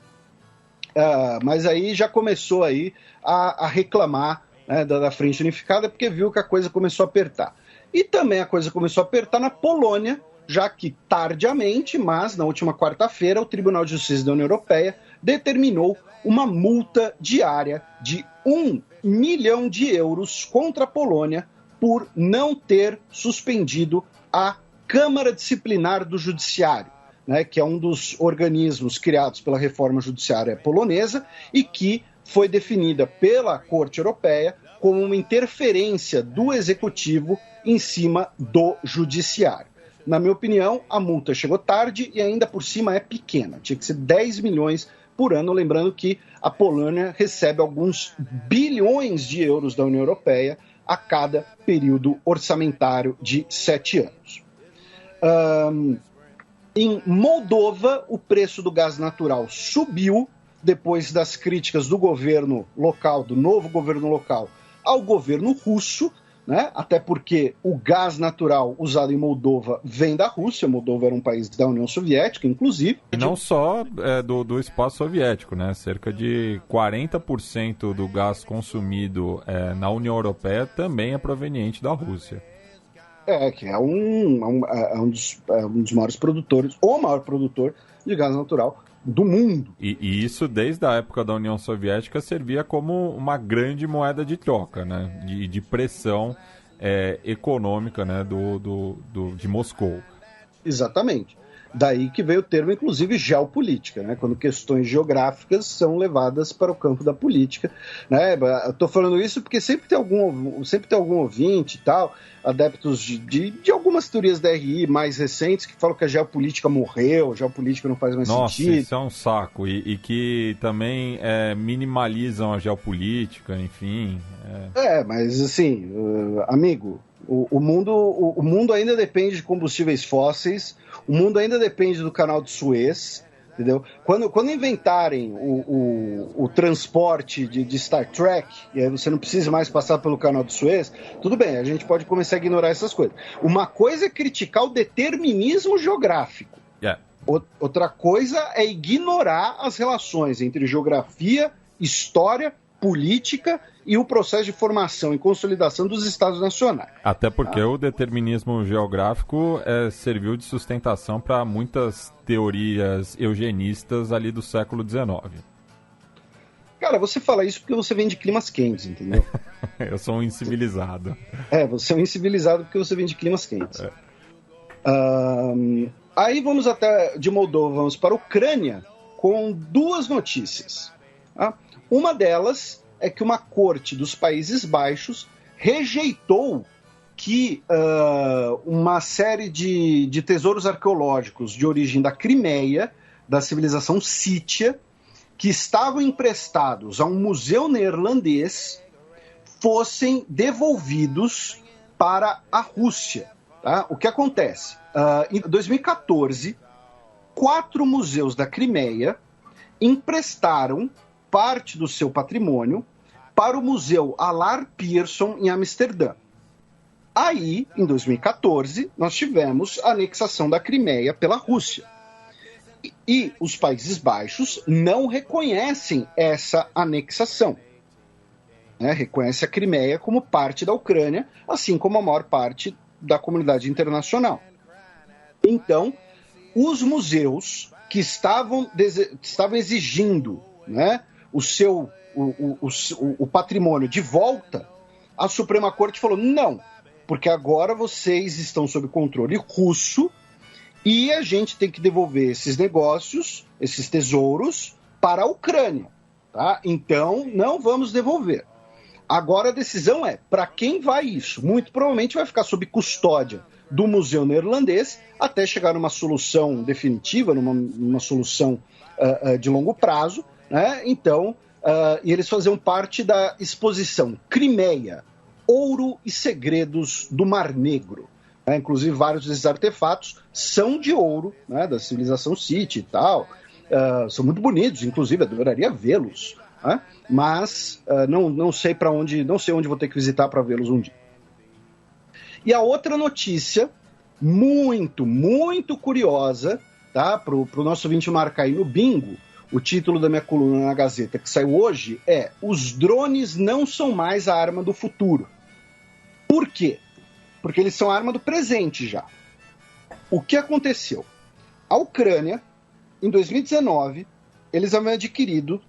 Mas aí já começou aí a reclamar, né, da Frente Unificada, porque viu que a coisa começou a apertar. E também a coisa começou a apertar na Polônia, já que tardiamente, mas na última quarta-feira, o Tribunal de Justiça da União Europeia determinou uma multa diária de 1 milhão de euros contra a Polônia por não ter suspendido a Câmara Disciplinar do Judiciário, né, que é um dos organismos criados pela reforma judiciária polonesa e que foi definida pela Corte Europeia como uma interferência do Executivo em cima do Judiciário. Na minha opinião, a multa chegou tarde e ainda por cima é pequena. Tinha que ser 10 milhões por ano, lembrando que a Polônia recebe alguns bilhões de euros da União Europeia a cada período orçamentário de 7 anos. Em Moldova, o preço do gás natural subiu depois das críticas do governo local, do novo governo local, ao governo russo, né? Até porque o gás natural usado em Moldova vem da Rússia. Moldova era um país da União Soviética, inclusive. E não só do espaço soviético, né? Cerca de 40% do gás consumido na União Europeia também é proveniente da Rússia. Que é um dos maiores produtores, o maior produtor de gás natural do mundo. E isso, desde a época da União Soviética, servia como uma grande moeda de troca, né? De pressão econômica, né? de Moscou. Exatamente. Daí que veio o termo, inclusive, geopolítica, né? Quando questões geográficas são levadas para o campo da política, né? Eu estou falando isso porque sempre tem algum ouvinte e tal, adeptos de algumas teorias da RI mais recentes que falam que a geopolítica morreu, a geopolítica não faz mais sentido. Nossa, isso é um saco. E que também minimalizam a geopolítica, enfim. Mas assim, amigo, o mundo ainda depende de combustíveis fósseis, o mundo ainda depende do canal de Suez, entendeu? Quando inventarem o transporte de Star Trek, e aí você não precisa mais passar pelo canal de Suez, tudo bem, a gente pode começar a ignorar essas coisas. Uma coisa é criticar o determinismo geográfico. Outra coisa é ignorar as relações entre geografia, história, política e o processo de formação e consolidação dos Estados nacionais. Até porque o determinismo geográfico serviu de sustentação para muitas teorias eugenistas ali do século XIX. Cara, você fala isso porque você vem de climas quentes, entendeu? Eu sou um incivilizado. Você é um incivilizado porque você vem de climas quentes. Aí vamos de Moldova, vamos para a Ucrânia com duas notícias. Uma delas é que uma corte dos Países Baixos rejeitou que uma série de tesouros arqueológicos de origem da Crimeia, da civilização sítia, que estavam emprestados a um museu neerlandês, fossem devolvidos para a Rússia. Tá? O que acontece? Em 2014, 4 museus da Crimeia emprestaram parte do seu patrimônio para o Museu Allard Pierson em Amsterdã. Aí, em 2014, nós tivemos a anexação da Crimeia pela Rússia. E os Países Baixos não reconhecem essa anexação. Reconhece a Crimeia como parte da Ucrânia, assim como a maior parte da comunidade internacional. Então, os museus que estavam exigindo, o patrimônio de volta, a Suprema Corte falou não, porque agora vocês estão sob controle russo e a gente tem que devolver esses negócios, esses tesouros, para a Ucrânia. Tá? Então, não vamos devolver. Agora a decisão é, para quem vai isso? Muito provavelmente vai ficar sob custódia do Museu Neerlandês até chegar numa solução definitiva, numa solução de longo prazo, né? Então, e eles faziam parte da exposição Crimeia, Ouro e Segredos do Mar Negro. Inclusive, vários desses artefatos são de ouro, né, da civilização sítia e tal. São muito bonitos, inclusive, adoraria vê-los. Mas não sei onde vou ter que visitar para vê-los um dia. E a outra notícia, muito, muito curiosa, tá, para o nosso ouvinte marcar aí no bingo, o título da minha coluna na Gazeta, que saiu hoje, é Os drones não são mais a arma do futuro. Por quê? Porque eles são a arma do presente já. O que aconteceu? A Ucrânia, em 2019, eles haviam adquirido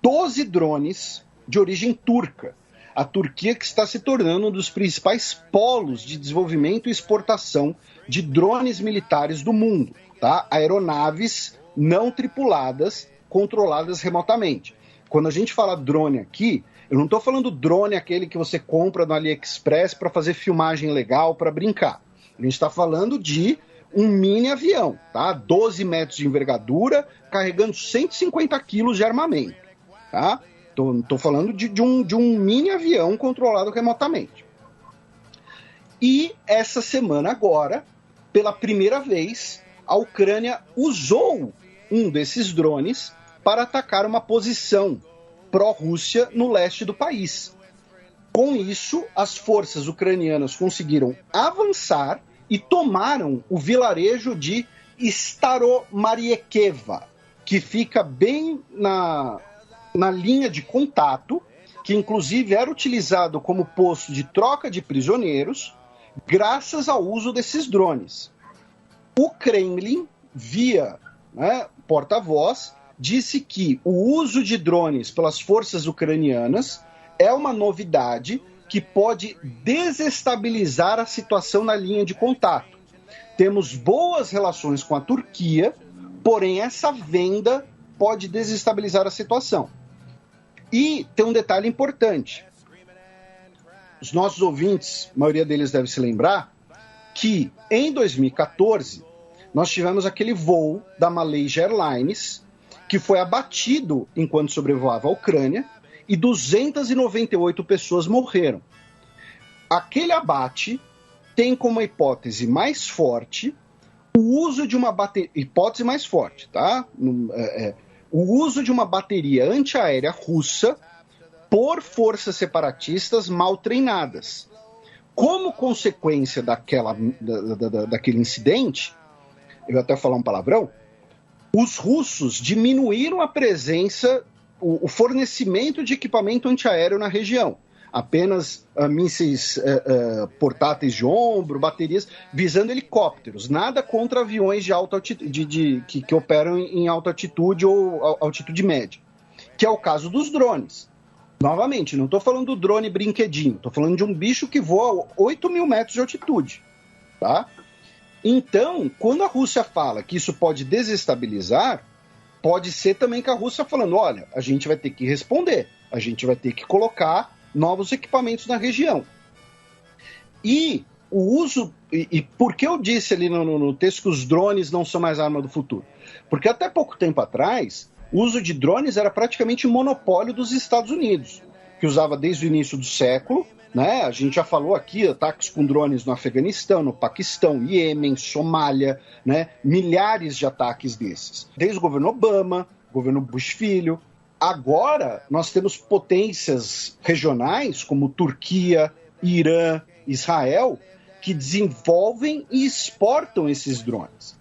12 drones de origem turca. A Turquia que está se tornando um dos principais polos de desenvolvimento e exportação de drones militares do mundo. Tá? Aeronaves não tripuladas, controladas remotamente. Quando a gente fala drone aqui, eu não estou falando drone aquele que você compra no AliExpress para fazer filmagem legal, para brincar. A gente está falando de um mini avião, tá? 12 metros de envergadura, carregando 150 quilos de armamento. Tá? Estou falando de um mini avião controlado remotamente. E essa semana agora, pela primeira vez, a Ucrânia usou um desses drones para atacar uma posição pró-Rússia no leste do país. Com isso, as forças ucranianas conseguiram avançar e tomaram o vilarejo de Staromariekiva, que fica bem na linha de contato, que inclusive era utilizado como posto de troca de prisioneiros, graças ao uso desses drones. O Kremlin, via porta-voz, disse que o uso de drones pelas forças ucranianas é uma novidade que pode desestabilizar a situação na linha de contato. Temos boas relações com a Turquia, porém essa venda pode desestabilizar a situação. E tem um detalhe importante. Os nossos ouvintes, a maioria deles deve se lembrar, que em 2014 nós tivemos aquele voo da Malaysia Airlines que foi abatido enquanto sobrevoava a Ucrânia e 298 pessoas morreram. Aquele abate tem como hipótese mais forte o uso de uma bateria... Hipótese mais forte, tá? O uso de uma bateria antiaérea russa por forças separatistas mal treinadas. Como consequência daquele incidente, eu vou até falar um palavrão, os russos diminuíram a presença, o fornecimento de equipamento antiaéreo na região. Apenas mísseis portáteis de ombro, baterias, visando helicópteros. Nada contra aviões de alta altitude, que operam em alta altitude ou altitude média. Que é o caso dos drones. Novamente, não estou falando do drone brinquedinho. Estou falando de um bicho que voa a 8.000 metros de altitude. Tá? Então, quando a Rússia fala que isso pode desestabilizar, pode ser também que a Rússia falando, olha, a gente vai ter que responder, a gente vai ter que colocar novos equipamentos na região. E o uso... E por que eu disse ali no texto que os drones não são mais arma do futuro? Porque até pouco tempo atrás, o uso de drones era praticamente monopólio dos Estados Unidos, que usava desde o início do século, né? A gente já falou aqui, ataques com drones no Afeganistão, no Paquistão, Iêmen, Somália, né? Milhares de ataques desses. Desde o governo Obama, governo Bush Filho. Agora, nós temos potências regionais, como Turquia, Irã, Israel, que desenvolvem e exportam esses drones.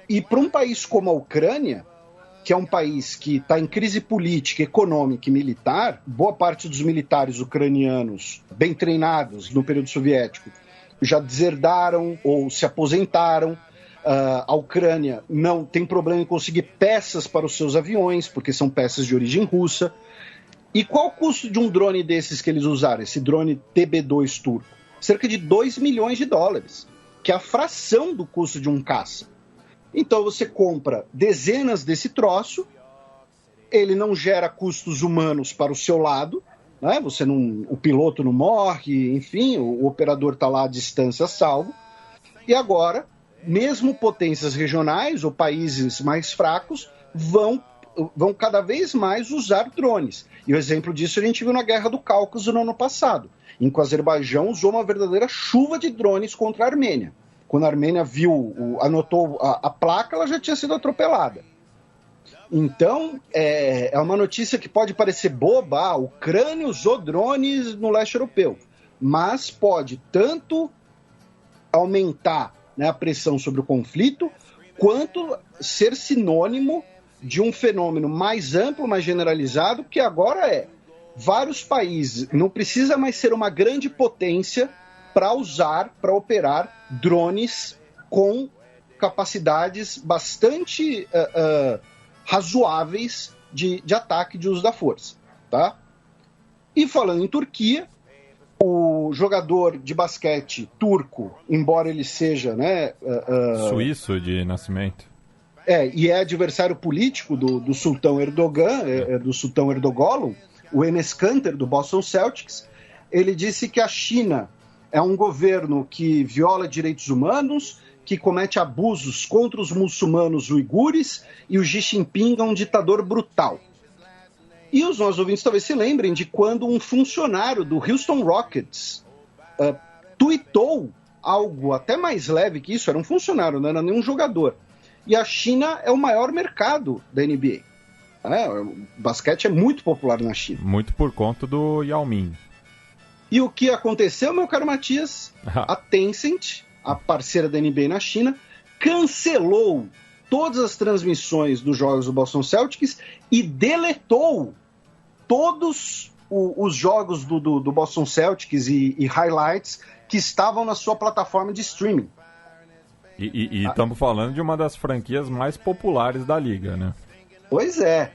E para um país como a Ucrânia, que é um país que está em crise política, econômica e militar, boa parte dos militares ucranianos bem treinados no período soviético já deserdaram ou se aposentaram. A Ucrânia não tem problema em conseguir peças para os seus aviões, porque são peças de origem russa. E qual o custo de um drone desses que eles usaram, esse drone TB2 turco? Cerca de $2 milhões, que é a fração do custo de um caça. Então você compra dezenas desse troço, ele não gera custos humanos para o seu lado, né? O piloto não morre, enfim, o operador está lá à distância salvo. E agora, mesmo potências regionais ou países mais fracos vão cada vez mais usar drones. E o exemplo disso a gente viu na Guerra do Cáucaso no ano passado, em que o Azerbaijão usou uma verdadeira chuva de drones contra a Armênia. Quando a Armênia anotou a placa, ela já tinha sido atropelada. Então, é uma notícia que pode parecer boba, a Ucrânia usou drones no leste europeu, mas pode tanto aumentar, né, a pressão sobre o conflito, quanto ser sinônimo de um fenômeno mais amplo, mais generalizado, que agora vários países, não precisa mais ser uma grande potência para operar drones com capacidades bastante razoáveis de ataque de uso da força. Tá? E falando em Turquia, o jogador de basquete turco, embora ele seja suíço de nascimento, e é adversário político do sultão Erdogan, do sultão Erdogan, o Enes Kanter, do Boston Celtics, ele disse que a China é um governo que viola direitos humanos, que comete abusos contra os muçulmanos uigures, e o Xi Jinping é um ditador brutal. E os nossos ouvintes talvez se lembrem de quando um funcionário do Houston Rockets tuitou algo até mais leve que isso, era um funcionário, não era nenhum jogador. E a China é o maior mercado da NBA. O basquete é muito popular na China. Muito por conta do Yao Ming. E o que aconteceu, meu caro Matias? A Tencent, a parceira da NBA na China, cancelou todas as transmissões dos jogos do Boston Celtics e deletou todos os jogos do Boston Celtics e highlights que estavam na sua plataforma de streaming. E estamos falando de uma das franquias mais populares da liga, né? Pois é.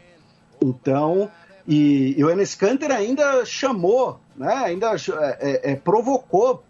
Então, e o Enes Kanter ainda chamou, né, ainda provocou,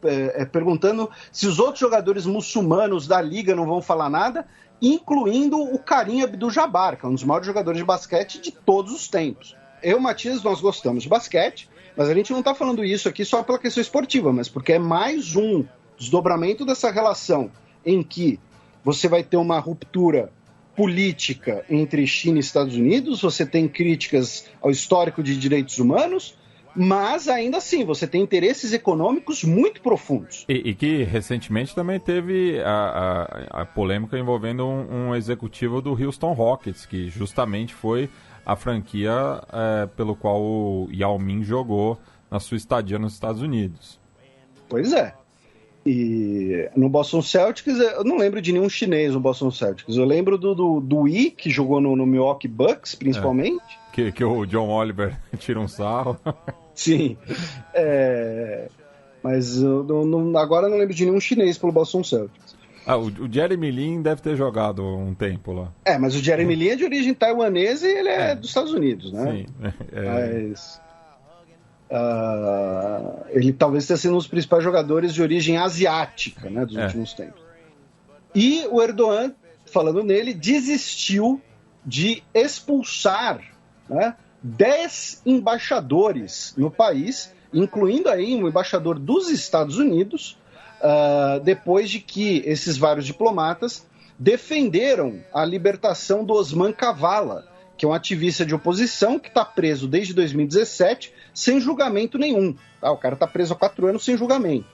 perguntando se os outros jogadores muçulmanos da liga não vão falar nada, incluindo o Karim Abdul-Jabbar, que é um dos maiores jogadores de basquete de todos os tempos. Eu e o Matias, nós gostamos de basquete, mas a gente não está falando isso aqui só pela questão esportiva, mas porque é mais um desdobramento dessa relação em que você vai ter uma ruptura política entre China e Estados Unidos, você tem críticas ao histórico de direitos humanos, mas ainda assim você tem interesses econômicos muito profundos. E que recentemente também teve a polêmica envolvendo um executivo do Houston Rockets, que justamente foi a franquia pelo qual o Yao Ming jogou na sua estadia nos Estados Unidos. Pois é. E no Boston Celtics, eu não lembro de nenhum chinês no Boston Celtics. Eu lembro do Yi, que jogou no Milwaukee Bucks, principalmente. Que o John Oliver tira um sarro. Sim. Mas agora eu não lembro de nenhum chinês pelo Boston Celtics. O Jeremy Lin deve ter jogado um tempo lá. Mas o Jeremy Lin é de origem taiwanesa e ele é dos Estados Unidos, né? Sim. Mas ele talvez tenha sido um dos principais jogadores de origem asiática, né, dos últimos tempos. E o Erdogan, falando nele, desistiu de expulsar, né, 10 embaixadores no país, incluindo aí um embaixador dos Estados Unidos, depois de que esses vários diplomatas defenderam a libertação do Osman Kavala, que é um ativista de oposição que está preso desde 2017 sem julgamento nenhum. O cara está preso há 4 anos sem julgamento.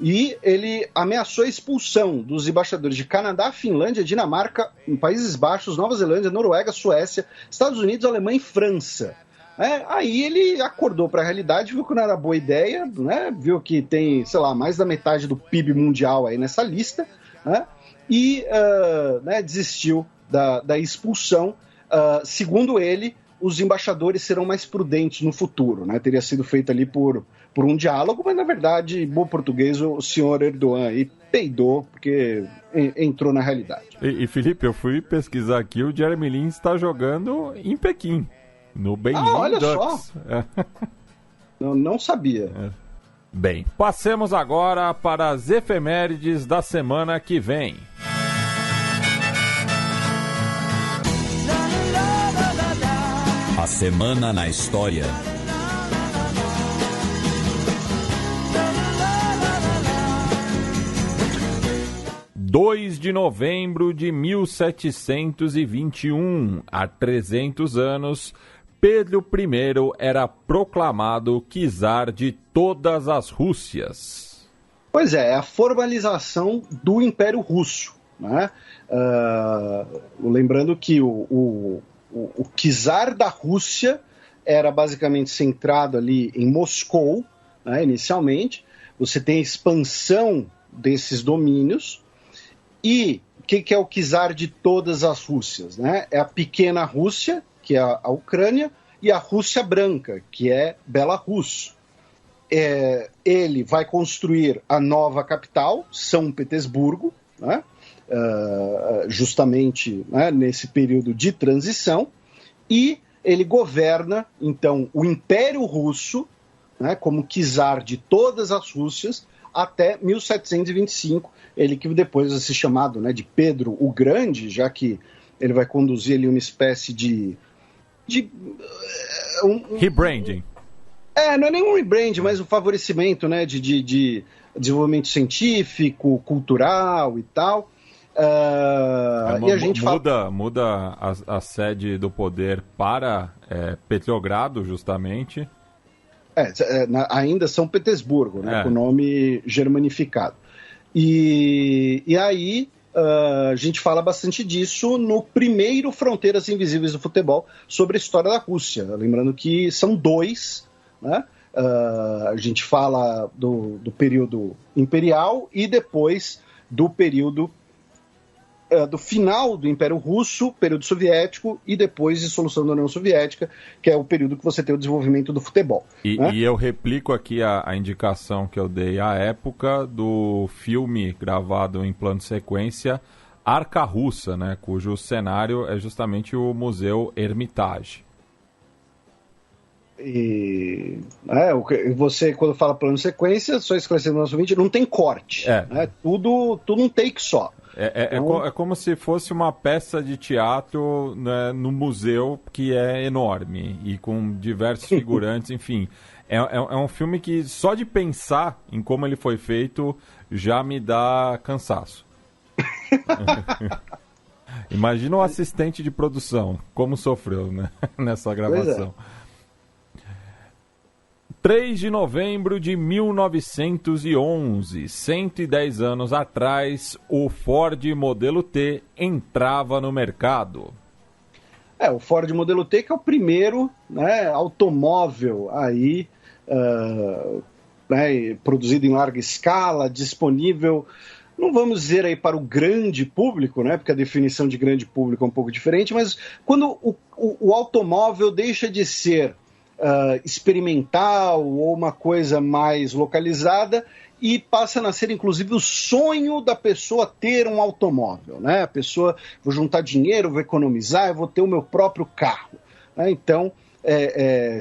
E ele ameaçou a expulsão dos embaixadores de Canadá, Finlândia, Dinamarca, Países Baixos, Nova Zelândia, Noruega, Suécia, Estados Unidos, Alemanha e França. Aí ele acordou para a realidade, viu que não era boa ideia, né? Viu que tem, sei lá, mais da metade do PIB mundial aí nessa lista, né? E desistiu da expulsão. Segundo ele, os embaixadores serão mais prudentes no futuro, né? Teria sido feito ali por um diálogo, mas na verdade, em bom português, o senhor Erdogan aí peidou, porque entrou na realidade. E Felipe, eu fui pesquisar aqui, o Jeremy Lin está jogando em Pequim, no Beijing olha Ducks. Só! Não sabia. Bem, passemos agora para as efemérides da semana que vem. A Semana na História. – 2 de novembro de 1721, há 300 anos, Pedro I era proclamado czar de todas as Rússias. Pois é a formalização do Império Russo, né? Lembrando que o czar da Rússia era basicamente centrado ali em Moscou, né, inicialmente. Você tem a expansão desses domínios. E o que é o czar de todas as Rússias, né? É a pequena Rússia, que é a Ucrânia, e a Rússia branca, que é Belarus. Ele vai construir a nova capital, São Petersburgo, né? Justamente, né, nesse período de transição, e ele governa, então, o Império Russo, né, como czar de todas as Rússias, até 1725, ele que depois vai ser chamado, né, de Pedro o Grande, já que ele vai conduzir ali uma espécie de rebranding. Não é nenhum rebranding, mas um favorecimento, né, de desenvolvimento científico, cultural e tal. E a gente muda a sede do poder para Petrogrado, justamente. Ainda São Petersburgo, né, com o nome germanificado. E aí a gente fala bastante disso no primeiro Fronteiras Invisíveis do Futebol, sobre a história da Rússia. Lembrando que são 2, né? a gente fala do período imperial e depois do período do final do Império Russo, período soviético, e depois dissolução da União Soviética, que é o período que você tem o desenvolvimento do futebol. Né? E eu replico aqui a indicação que eu dei à época do filme gravado em plano de sequência, Arca Russa, né, cujo cenário é justamente o Museu Hermitage. E você, quando fala plano de sequência, só esclarecendo no nosso vídeo, não tem corte. Né? Tudo um take só. É como se fosse uma peça de teatro, né, no museu, que é enorme e com diversos figurantes, enfim. É um filme que só de pensar em como ele foi feito já me dá cansaço. Imagina o assistente de produção, como sofreu, né, nessa gravação. 3 de novembro de 1911, 110 anos atrás, o Ford Modelo T entrava no mercado. O Ford Modelo T, que é o primeiro, né, automóvel aí, né, produzido em larga escala, disponível, não vamos dizer aí para o grande público, né, porque a definição de grande público é um pouco diferente, mas quando o automóvel deixa de ser experimental ou uma coisa mais localizada e passa a ser inclusive o sonho da pessoa ter um automóvel, né? A pessoa, vou juntar dinheiro, vou economizar, eu vou ter o meu próprio carro, né? Então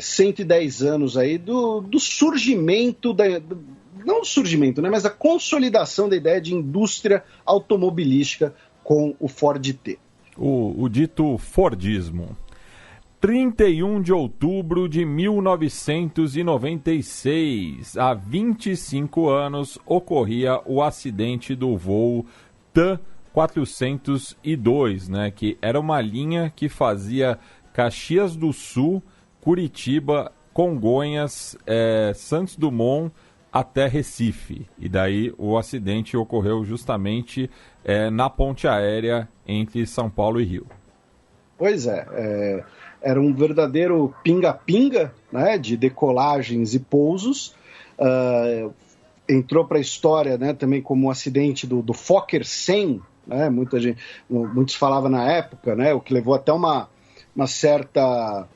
110 anos aí do surgimento não do surgimento, né? Mas da consolidação da ideia de indústria automobilística com o Ford T. O dito Fordismo. 31 de outubro de 1996, há 25 anos, ocorria o acidente do voo TAM 402, né, que era uma linha que fazia Caxias do Sul, Curitiba, Congonhas, Santos Dumont até Recife. E daí o acidente ocorreu justamente na ponte aérea entre São Paulo e Rio. Pois era um verdadeiro pinga-pinga, né, de decolagens e pousos. Entrou para a história, né, também como um acidente do Fokker 100, né, muitos falavam na época, né, o que levou até um certo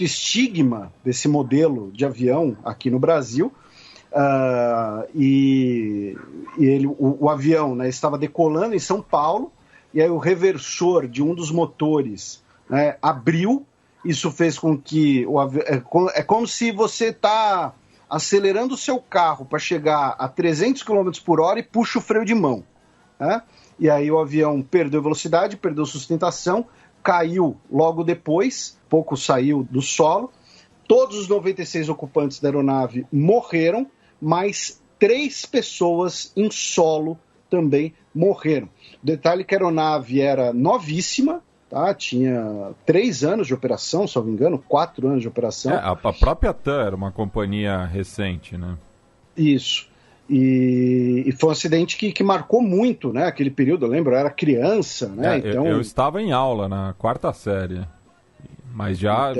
estigma desse modelo de avião aqui no Brasil. O avião, né, estava decolando em São Paulo, e aí o reversor de um dos motores, né, abriu. Isso fez com que é como se você está acelerando o seu carro para chegar a 300 km por hora e puxa o freio de mão, né? E aí o avião perdeu velocidade, perdeu sustentação, caiu logo depois, pouco saiu do solo. Todos os 96 ocupantes da aeronave morreram, mas 3 pessoas em solo também morreram. Detalhe que a aeronave era novíssima, tá? Tinha 3 anos de operação, se não me engano, 4 anos de operação. A própria TAM era uma companhia recente, né? Isso. E foi um acidente que marcou muito, né? Aquele período, eu lembro, eu era criança, né? Então... eu estava em aula na 4ª série, mas já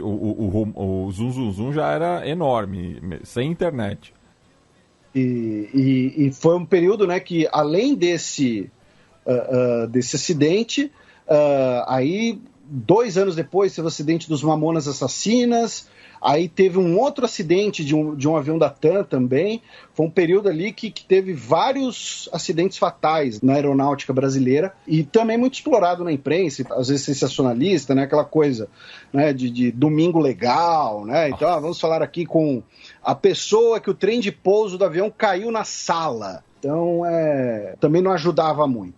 o Zum Zum Zum já era enorme, sem internet. E foi um período, né, que além desse acidente, aí 2 anos depois teve o acidente dos Mamonas Assassinas, aí teve um outro acidente de um avião da TAM também. Foi um período ali que teve vários acidentes fatais na aeronáutica brasileira e também muito explorado na imprensa, às vezes sensacionalista, né, aquela coisa, né, de domingo legal, né? Então vamos falar aqui com a pessoa que o trem de pouso do avião caiu na sala. Então também não ajudava muito.